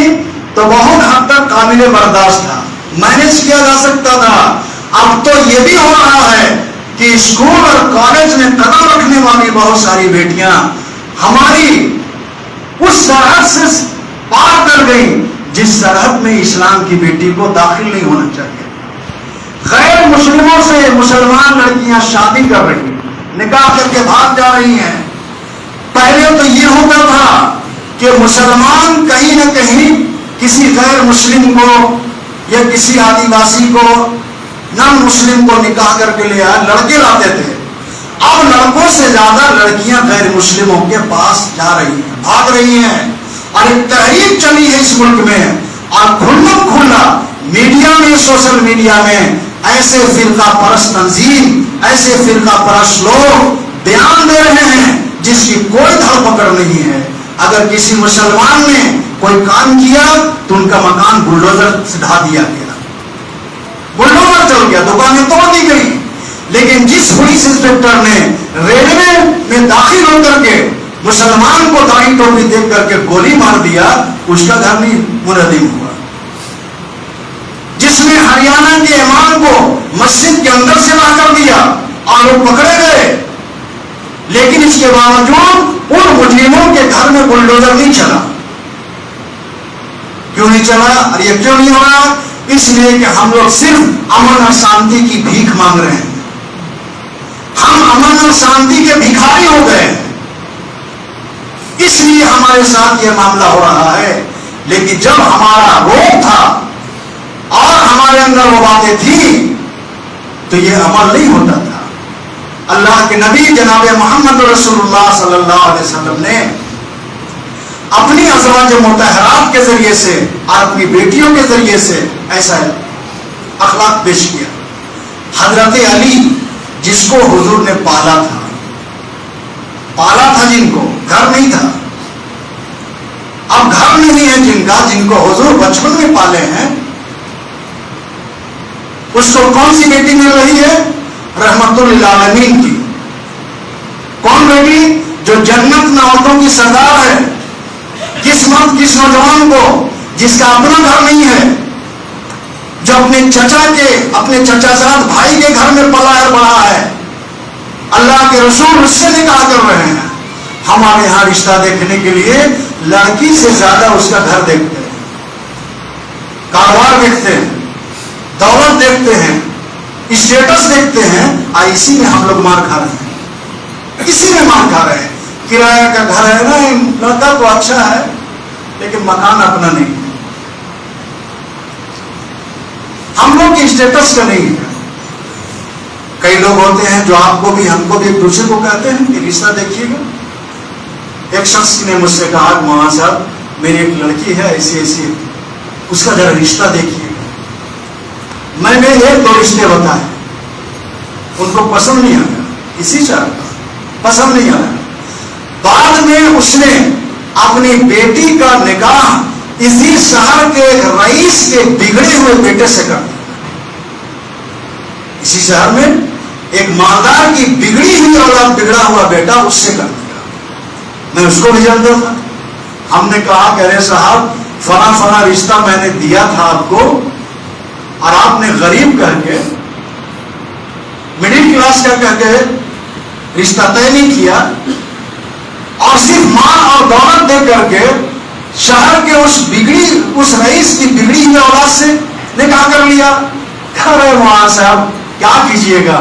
تو بہت حد تک قابل برداشت تھا, مینج کیا جا سکتا تھا. اب تو یہ بھی ہو رہا ہے کہ اسکول اور کالج میں قدم رکھنے والی بہت ساری بیٹیاں ہماری اس سرحد سے پار کر گئی جس سرحد میں اسلام کی بیٹی کو داخل نہیں ہونا چاہیے. غیر مسلموں سے مسلمان لڑکیاں شادی کر رہی ہیں, نکاح کر کے بھاگ جا رہی ہیں. پہلے تو یہ ہوتا تھا کہ مسلمان کہیں نہ کہیں کسی غیر مسلم کو یا کسی آدیواسی کو نان مسلم کو نکاح کر کے لے آئے, لڑکے لاتے تھے. اب لڑکوں سے زیادہ لڑکیاں غیر مسلموں کے پاس جا رہی ہیں, بھاگ رہی ہیں. اور ایک تحریک چلی ہے اس ملک میں, اور کھلم کھلا میڈیا میں, سوشل میڈیا میں ایسے فرقہ پرست تنظیم, ایسے فرقہ پرست لوگ بیان دے رہے ہیں جس کی کوئی دھڑ پکڑ نہیں ہے. اگر کسی مسلمان نے کوئی کام کیا تو ان کا مکان بلڈوزر سے ڈھا دیا گیا, بلڈوزر چل گیا, دکانیں توڑ دی گئی. لیکن جس پولیس انسپکٹر نے ریلوے میں داخل ہو کر کے مسلمان کو داڑھی ٹوپی دیکھ کر کے گولی مار دیا, اس کا گھر نہیں منہدم ہوا. جس نے ہریانہ کے امام کو مسجد کے اندر سے لا کر دیا اور وہ پکڑے گئے, لیکن اس کے باوجود ان مجرموں کے گھر میں بلڈوزر نہیں چلا. کیوں نہیں چلا اور یہ کیوں نہیں ہو رہا؟ اس لیے کہ ہم لوگ صرف امن اور شانتی کی بھیک مانگ رہے ہیں. ہم امن اور شانتی کے بھکاری ہو گئے ہیں, اس لیے ہمارے ساتھ یہ معاملہ ہو رہا ہے. لیکن جب ہمارا روپ تھا اور ہمارے اندر وہ باتیں تھیں تو یہ عمل نہیں ہوتا تھا. اللہ کے نبی جناب محمد رسول اللہ صلی اللہ علیہ وسلم نے اپنی ازواج مطہرات کے ذریعے سے اور اپنی بیٹیوں کے ذریعے سے ایسا اخلاق پیش کیا. حضرت علی جس کو حضور نے پالا تھا جن کو گھر نہیں تھا, اب گھر نہیں ہے جن کو حضور بچپن میں پالے ہیں, اس کو کون سی بیٹی مل رہی ہے؟ رحمت للعالمین کی. کون بیٹی؟ جو جنت میں عورتوں کی سردار ہے. کس مرد, کس نوجوان کو جس کا اپنا گھر نہیں ہے, جو اپنے چچا زاد بھائی کے گھر میں پلا ہے بڑا ہے, اللہ کے رسول اس سے نکاح کر رہے ہیں. ہمارے یہاں رشتہ دیکھنے کے لیے لڑکی سے زیادہ اس کا گھر دیکھتے ہیں، کاروبار دیکھتے ہیں، دولت دیکھتے ہیں، اسٹیٹس دیکھتے ہیں، اور اسی میں ہم لوگ مار کھا رہے ہیں، اسی میں مار کھا رہے ہیں۔ کرایہ کا گھر ہے نا، لڑکا تو اچھا ہے لیکن مکان اپنا نہیں ہے، ہم لوگ کی اسٹیٹس کا نہیں ہے۔ کئی لوگ ہوتے ہیں جو آپ کو بھی ہم کو بھی ایک دوسرے کو کہتے ہیں کہ رشتہ دیکھیے گا۔ ایک شخص نے مجھ سے کہا کہ مولانا صاحب میری ایک لڑکی ہے ایسی ایسی، اس کا ذرا رشتہ دیکھیے گا۔ میں نے ایک دو رشتے بتائے، ان کو پسند نہیں آیا، اسی شہر کا پسند نہیں آیا۔ بعد میں اس نے اپنی بیٹی کا نکاح اسی شہر کے رئیس کے بگڑے ہوئے بیٹے سے کر دیا۔ اسی شہر میں ایک مالدار کی بگڑی ہوئی اولاد، بگڑا ہوا بیٹا، اس سے کر دیا۔ میں اس کو بھی جانتا تھا۔ ہم نے کہا کہ ارے صاحب فلاں فلاں رشتہ میں نے دیا تھا آپ کو، اور آپ نے غریب کہہ کے، مڈل کلاس کا کہہ کے رشتہ طے نہیں کیا، اور صرف مال اور دولت دے کر کے شہر کے اس رئیس کی بگڑی ہوئی اولاد سے نکاح کر لیا۔ ارے مولانا صاحب کیا کیجیے گا،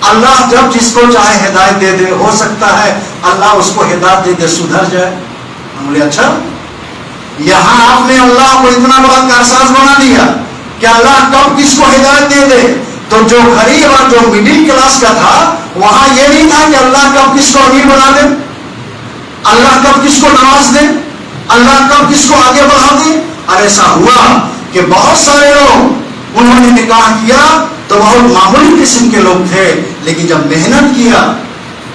اللہ جب جس کو چاہے ہدایت دے دے، ہو سکتا ہے اللہ اس کو ہدایت دے دے سدھر جائے۔ ہم بولے اچھا، یہاں آپ نے اللہ کو اتنا بڑا کارساز بنا دیا کہ اللہ کب کس کو ہدایت دے دے۔ تو جو غریب اور جو مڈل کلاس کا تھا، وہاں یہ نہیں تھا کہ اللہ کب کس کو امیر بنا دے، اللہ کب کس کو نواز دے، اللہ کب کس کو آگے بڑھا دے۔ اور ایسا ہوا کہ بہت سارے لوگ انہوں نے نکاح کیا تو بہت معمولی قسم کے لوگ تھے، لیکن جب محنت کیا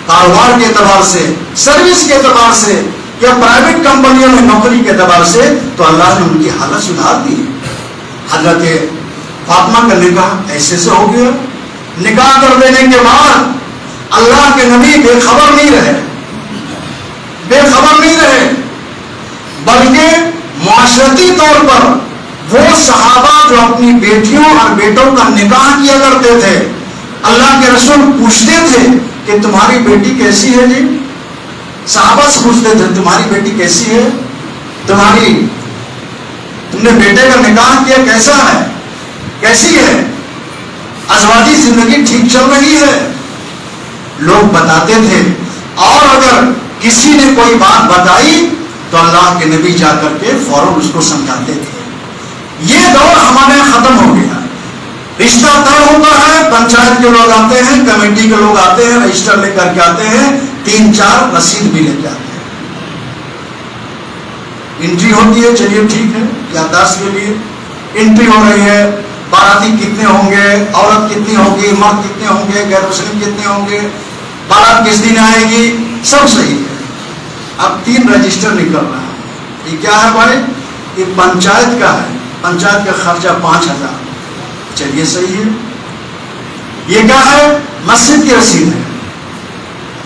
کاروبار کے اعتبار سے، سروس کے اعتبار سے، یا پرائیویٹ کمپنیوں میں نوکری کے اعتبار سے، تو اللہ نے ان کی حالت سدھار دی۔ حضرت فاطمہ کا نکاح ایسے سے ہو گیا۔ نکاح کر دینے کے بعد اللہ کے نبی بے خبر نہیں رہے، بے خبر نہیں رہے، بلکہ معاشرتی طور پر وہ صحابہ جو اپنی بیٹیوں اور بیٹوں کا نکاح کیا کرتے تھے، اللہ کے رسول پوچھتے تھے کہ تمہاری بیٹی کیسی ہے جی؟ صحابہ سے پوچھتے تھے تمہاری بیٹی کیسی ہے، تم نے بیٹے کا نکاح کیا، کیسا ہے، کیسی ہے، ازواجی زندگی ٹھیک چل رہی ہے؟ لوگ بتاتے تھے، اور اگر کسی نے کوئی بات بتائی تو اللہ کے نبی جا کر کے فوراً اس کو سمجھاتے تھے۔ یہ دور ہمارے ختم ہو گیا، رشتہ طے ہوتا ہے، پنچایت کے لوگ آتے ہیں، کمیٹی کے لوگ آتے ہیں، رجسٹر لے کر کے آتے ہیں، 3-4 رسید بھی لے کے آتے ہیں، انٹری ہوتی ہے، چلیے ٹھیک ہے، یادداشت کے لیے انٹری ہو رہی ہے، باراتی کتنے ہوں گے، عورت کتنی ہوگی، مرد کتنے ہوں گے، غیر مسلم کتنے ہوں گے، بارات کس دن آئے گی، سب صحیح ہے۔ اب 3 رجسٹر نکل رہا ہے، یہ کیا ہے بھائی؟ یہ پنچایت کا ہے، پنچایت کا خرچہ 5000، چلیے صحیح ہے۔ یہ کیا ہے؟ مسجد کی رسید ہے،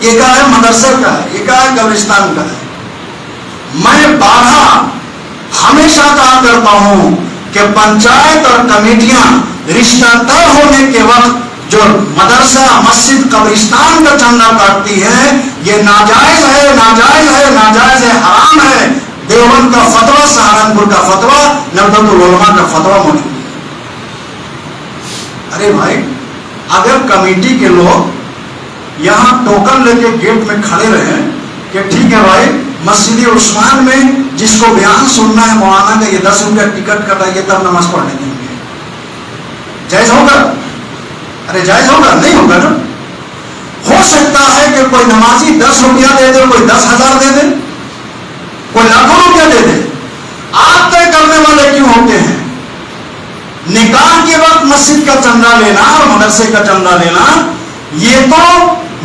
یہ کیا ہے؟ مدرسے کا ہے، یہ کیا ہے؟ قبرستان کا ہے۔ میں بارہا ہمیشہ کہا کرتا ہوں کہ پنچایت اور کمیٹیاں رشتہ طے ہونے کے وقت جو مدرسہ، مسجد، قبرستان کا چندہ کاٹتی ہے، یہ ناجائز ہے، ناجائز ہے، ناجائز ہے، حرام ہے۔ دیوبند کا فتویٰ، سہارنپور کا فتویٰ، نبض العلماء کا فتویٰ موجود ہے۔ ارے بھائی، اگر کمیٹی کے لوگ یہاں ٹوکن لے کے گیٹ میں کھڑے رہے کہ ٹھیک ہے بھائی، مسجد عثمان میں جس کو بیان سننا ہے مولانا کا، یہ 10 روپیہ ٹکٹ کٹائیے تب نماز پڑھنے دیں گے، جائز ہوگا؟ ارے جائز ہوگا؟ نہیں ہوگا نا۔ ہو سکتا ہے کہ کوئی نمازی 10 روپیہ دے دے، کوئی 10,000 دے دے، کوئی لاکھوں روپیہ دے دے، آپ طے کرنے والے کیوں ہوتے ہیں؟ نکاح کے وقت مسجد کا چندہ لینا اور مدرسے کا چندہ لینا، یہ تو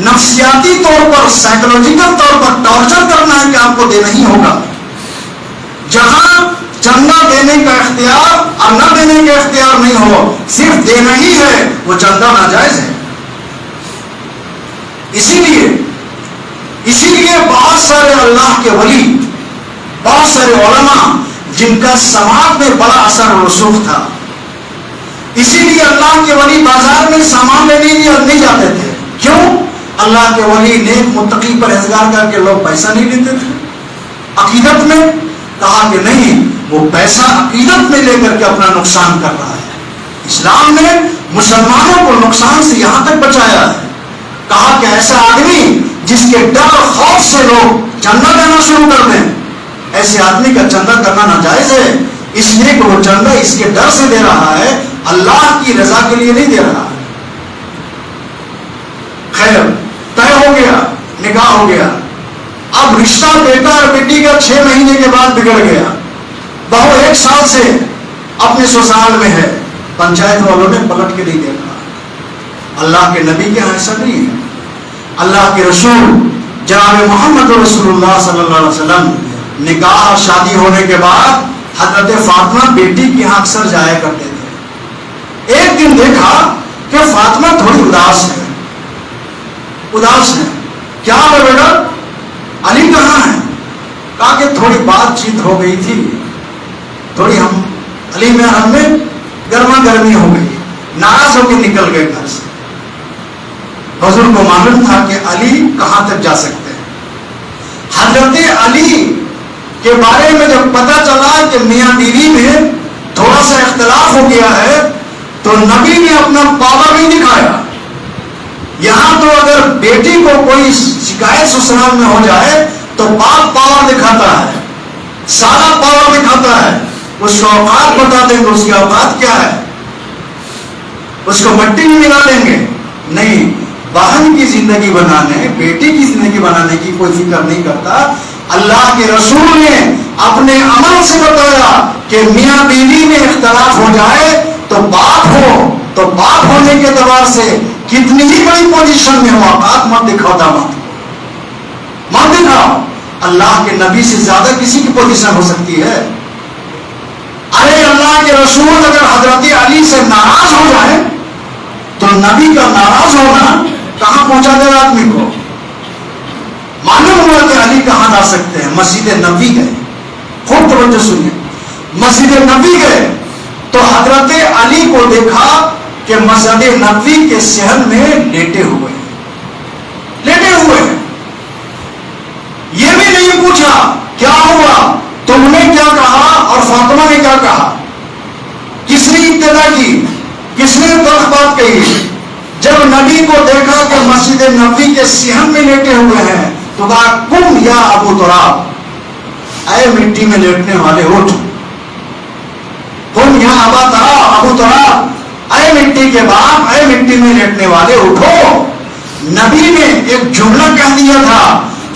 نفسیاتی طور پر، سائیکولوجیکل طور پر ٹارچر کرنا ہے کہ آپ کو دینا ہی ہوگا۔ جہاں چندہ دینے کا اختیار اور نہ دینے کا اختیار نہیں ہو، صرف دینا ہی ہے، وہ چندہ ناجائز ہے۔ اسی لیے بہت سارے اللہ کے ولی، بہت سارے علماء جن کا سماج میں بڑا اثر و رسوخ تھا، اسی لیے اللہ کے ولی بازار میں سامان لینے نہیں جاتے تھے۔ کیوں؟ اللہ کے ولی نیک متقی پرہیزگار کر کے لوگ پیسہ نہیں لیتے تھے عقیدت میں؟ کہا کہ نہیں، وہ پیسہ عقیدت میں لے کر کے اپنا نقصان کر رہا ہے۔ اسلام نے مسلمانوں کو نقصان سے یہاں تک بچایا ہے۔ کہا کہ ایسا آدمی جس کے ڈر اور خوف سے لوگ چندہ دینا شروع کر دیں، ایسے آدمی کا چندہ کرنا ناجائز ہے، اس لیے کہ وہ چندہ اس کے ڈر سے دے رہا ہے، اللہ کی رضا کے لیے نہیں دے رہا۔ خیر، طے ہو گیا، نکاح ہو گیا۔ اب رشتہ بیٹا اور بیٹی کا 6 مہینے کے بعد بگڑ گیا، بہو 1 سال سے اپنے سسرال میں ہے، پنچایت والوں نے پلٹ کے نہیں دیکھا۔ اللہ کے نبی کے یہاں ایسا نہیں ہے۔ اللہ کے رسول جناب محمد رسول اللہ صلی اللہ علیہ وسلم نکاح اور شادی ہونے کے بعد حضرت فاطمہ بیٹی کے یہاں اکثر جایا کرتے تھے۔ ایک دن دیکھا کہ فاطمہ تھوڑی اداس ہے۔ کیا ہے بیٹا؟ علی کہاں ہے؟ کہا کہ تھوڑی بات چیت ہو گئی تھی، تھوڑی علی میں ہم میں گرما گرمی ہو گئی، ناراض ہو کے نکل گئے گھر سے۔ حضور کو معلوم تھا کہ علی کہاں تک جا سکتے ہیں۔ حضرت علی کے بارے میں جب پتہ چلا کہ میاں بیوی میں تھوڑا سا اختلاف ہو گیا ہے تو نبی نے اپنا پاور نہیں دکھایا۔ یہاں تو اگر بیٹی کو کوئی شکایت سسرال میں ہو جائے تو باپ پاور دکھاتا ہے، سارا پاور دکھاتا ہے، اس کو اوقات بتا دیں گے اس کی اوقات کیا ہے، اس کو مٹی میں ملا دیں گے۔ نہیں، بہن کی زندگی بنانے، بیٹی کی زندگی بنانے کی کوئی فکر نہیں کرتا۔ اللہ کے رسول نے اپنے عمل سے بتایا کہ میاں بیوی میں اختلاف ہو جائے تو باپ ہونے کے اعتبار سے کتنی ہی بڑی پوزیشن میں ہو، اوقات مت دکھاؤ، مت دکھاؤ۔ اللہ کے نبی سے زیادہ کسی کی پوزیشن ہو سکتی ہے؟ ارے اللہ کے رسول اگر حضرت علی سے ناراض ہو جائے تو نبی کا ناراض ہونا کہاں پہنچا دے آدمی کو؟ معلوم ہوا کہ علی کہاں جا سکتے ہیں؟ مسجد نبوی گئے۔ خوب توجہ سنیے، مسجد نبوی گئے تو حضرت علی کو دیکھا کہ مسجد نبوی کے صحن میں لیٹے ہوئے ہیں۔ یہ بھی نہیں پوچھا کیا ہوا، تم نے کیا کہا اور فاطمہ نے کیا کہا، کس نے ابتدا کی، کس نے غلط بات کہی۔ جب نبی کو دیکھا کہ مسجد نبوی کے صحن میں لیٹے ہوئے ہیں تو کہا قم یا ابو تراب، اے مٹی میں لیٹنے والے اٹھ، قم یا ابو تراب، اے مٹی کے باپ، اے مٹی میں لیٹنے والے اٹھو۔ نبی نے ایک جملہ کہہ دیا تھا،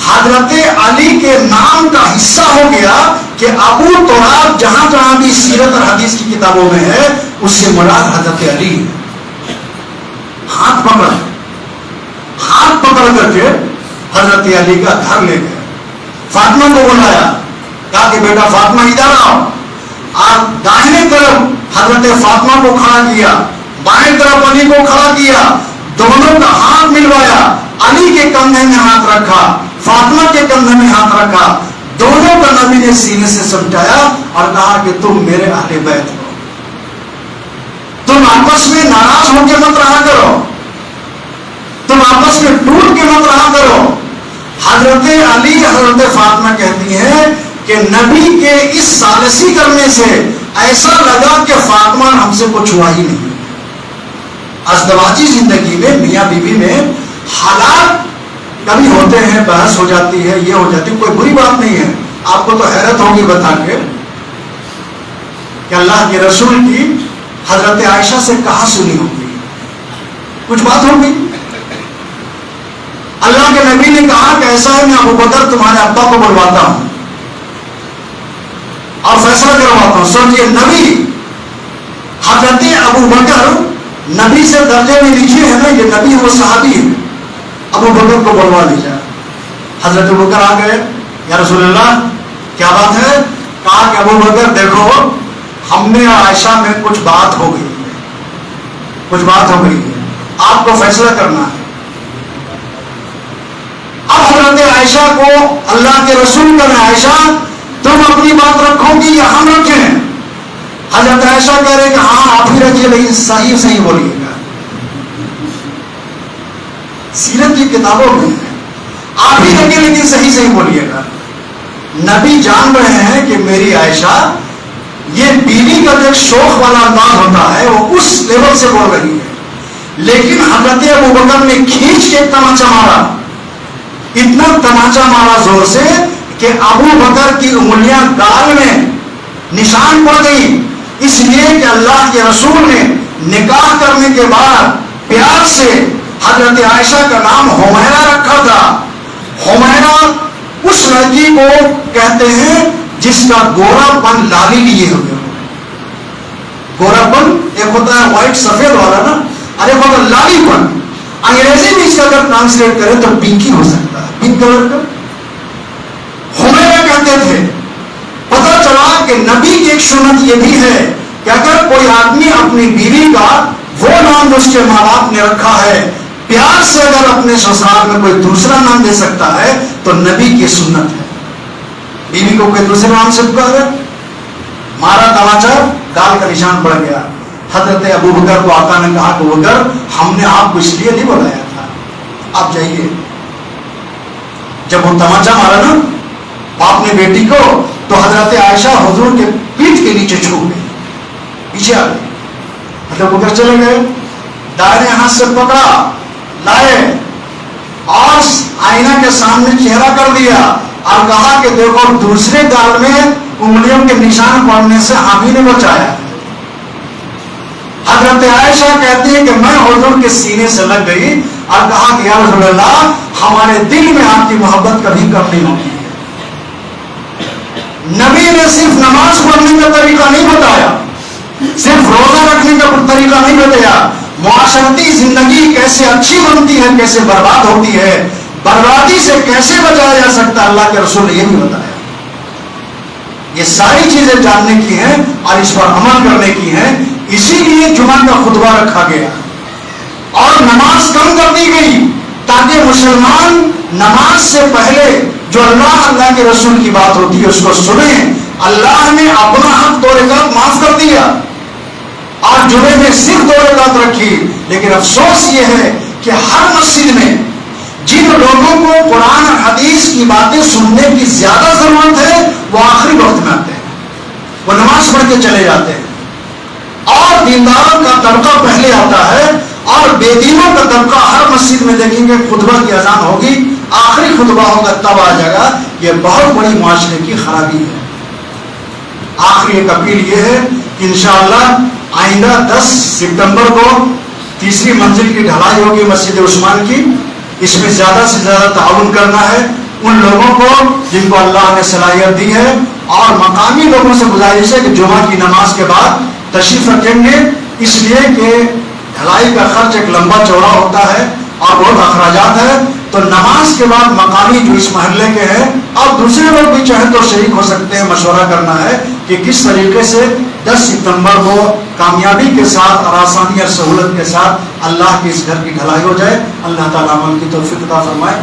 حضرت علی کے نام کا حصہ ہو گیا کہ ابو تراب جہاں جہاں بھی سیرت اور حدیث کی کتابوں میں ہے اس سے مراد حضرت علی ہے۔ ہاتھ پکڑ کر کے حضرت علی کا گھر لے گئے، فاطمہ کو بلایا، کہا کہ بیٹا فاطمہ ادھر آؤ۔ آپ داہنے طرف حضرت فاطمہ کو کھڑا کیا، بائیں طرف علی کو کھڑا کیا، دونوں کا ہاتھ ملوایا، علی کے کندھے میں ہاتھ رکھا، فاطمہ کے کندھے میں ہاتھ رکھا، دونوں کا نبی نے سینے سے سمجھایا اور کہا کہ تم میرے اہل بیت ہو، تم آپس میں ناراض ہو کے مت رہا کرو، تم آپس میں ٹوٹ کے مت رہا کرو۔ حضرت علی حضرت فاطمہ کہتی ہیں کہ نبی کے اس ثالثی کرنے سے ایسا لگا کہ فاطمہ ہم سے کچھ ہوا ہی نہیں۔ ازدواجی زندگی میں میاں بیوی میں حالات کبھی ہوتے ہیں، بحث ہو جاتی ہے، یہ ہو جاتی ہے، کوئی بری بات نہیں ہے۔ آپ کو تو حیرت ہوگی بتا کے کہ اللہ کے رسول کی حضرت عائشہ سے کہاں سنی ہوگی، کچھ بات ہوگی۔ اللہ کے نبی نے کہا کہ ایسا ہے میں ابو بکر تمہارے ابا کو بلواتا ہوں اور فیصلہ کرواتا ہوں۔ سوچئے نبی، حضرت ابو بکر نبی سے درجے میں نیچے ہے نا، یہ نبی وہ صحابی ہے، ابو بکر کو بلوا لیجیے۔ حضرت ابو بکر آ گئے، یا رسول اللہ کیا بات ہے؟ کہا کہ ابو بکر دیکھو ہم نے عائشہ میں کچھ بات ہو گئی ہے، آپ کو فیصلہ کرنا ہے۔ اب حضرت عائشہ کو اللہ کے رسول کا عائشہ تم اپنی بات رکھو گی یا ہم رکھیں؟ حضرت عائشہ کہہ رہے کہ ہاں آپ ہی رکھیے، لیکن صحیح بولیے گا۔ سیرت کی کتابوں میں ہے. آپ ہی لیکن صحیح بولیے گا. نبی جان رہے ہیں کہ میری عائشہ یہ بیوی کا جو شوق والا انداز ہوتا ہے وہ اس لیول سے بول رہی ہے, لیکن حضرت ابوبکر نے کھینچ کے تماچا مارا, اتنا تماچا مارا زور سے کہ ابوبکر کی انگلیاں گال میں نشان پڑ گئی, اس لیے کہ اللہ کے رسول نے نکاح کرنے کے بعد پیار سے حضرت عائشہ کا نام حمیرہ رکھا تھا. حمیرہ اس لڑکی کو کہتے ہیں جس کا گورا پن لالی لیے ہوئے. گورا پن ایک ہوتا ہے وائٹ سفید والا نا, اور ایک ہوتا ہے لالی پن. انگریزی میں اس کا اگر ٹرانسلیٹ کریں تو پنکی ہو سکتا ہے, پنک کلر کا. حمیرہ کہتے تھے. پتہ چلا کہ نبی کی ایک سنت یہ بھی ہے کہ اگر کوئی آدمی اپنی بیوی کا وہ نام جو اس کے ماں باپ نے رکھا ہے پیار سے اگر اپنے سسرال میں کوئی دوسرا نام دے سکتا ہے تو نبی کی سنت ہے. بیوی کو کوئی دوسرے نام سے پکارے, مارا تماچا, گال کا نشان پڑ گیا. حضرت ابوبکر کو آقا نے کہا کہ ابوبکر ہم نے آپ کو اس لیے نہیں بلایا تھا, آپ جائیے. جب وہ تماچا مارا نا باپ نے بیٹی کو تو حضرت عائشہ حضور کے پیٹھ کے نیچے چھو گئی, پیچھے آ گئی. حضرت ابوبکر چلے گئے, دائیں ہاتھ سے پکڑا, لائے اور آئینہ کے سامنے چہرہ کر دیا اور کہا کہ دیکھو دوسرے گال میں انگلیوں کے نشان پڑنے سے ہم ہی نے بچایا. حضرت عائشہ کہتی ہے کہ میں حضور کے سینے سے لگ گئی اور کہا کہ یا رسول اللہ ہمارے دل میں آپ کی محبت کبھی کم نہیں ہوتی ہے. نبی نے صرف نماز پڑھنے کا طریقہ نہیں بتایا, صرف روزہ رکھنے کا طریقہ نہیں بتایا, معاشرتی زندگی کیسے اچھی بنتی ہے, کیسے برباد ہوتی ہے, بربادی سے کیسے بچایا جا سکتا ہے, اللہ کے رسول نے یہ بھی بتایا. یہ ساری چیزیں جاننے کی ہیں اور اس پر عمل کرنے کی ہیں. اسی لیے جمعہ کا خطبہ رکھا گیا اور نماز کم کر دی گئی تاکہ مسلمان نماز سے پہلے جو اللہ کے رسول کی بات ہوتی ہے اس کو سنیں. اللہ نے اپنا حق 2 رکعت معاف کر دیا اور جمعے میں صرف 2 رکعت رکھی, لیکن افسوس یہ ہے کہ ہر مسجد میں جن لوگوں کو قرآن اور حدیث کی باتیں سننے کی زیادہ ضرورت ہے وہ آخری وقت میں آتے ہیں, وہ نماز پڑھ کے چلے جاتے ہیں, اور دینداروں کا طبقہ پہلے آتا ہے اور بے دینوں کا طبقہ ہر مسجد میں دیکھیں گے خطبہ کی اذان ہوگی, آخری خطبہ ہوگا تب آ جائے گا. یہ بہت بڑی معاشرے کی خرابی ہے. آخری ایک اپیل یہ ہے کہ انشاءاللہ آئندہ 10 ستمبر کو 3ری منزل کی ڈھلائی ہوگی مسجد عثمان کی. اس میں زیادہ سے زیادہ تعاون کرنا ہے ان لوگوں کو جن کو اللہ نے صلاحیت دی ہے, اور مقامی لوگوں سے گزارش ہے کہ جمعہ کی نماز کے بعد تشریف رکھیں گے, اس لیے کہ ڈھلائی کا خرچ ایک لمبا چوڑا ہوتا ہے اور بہت اخراجات ہے. تو نماز کے بعد مقامی جو اس محلے کے ہیں اور دوسرے لوگ بھی چاہیں تو شریک ہو سکتے ہیں. مشورہ کرنا ہے کہ کس طریقے سے 10 ستمبر کو کامیابی کے ساتھ اور آسانی اور سہولت کے ساتھ اللہ کے اس گھر کی ڈھلائی ہو جائے. اللہ تعالیٰ عمل کی توفیق عطا فرمائے.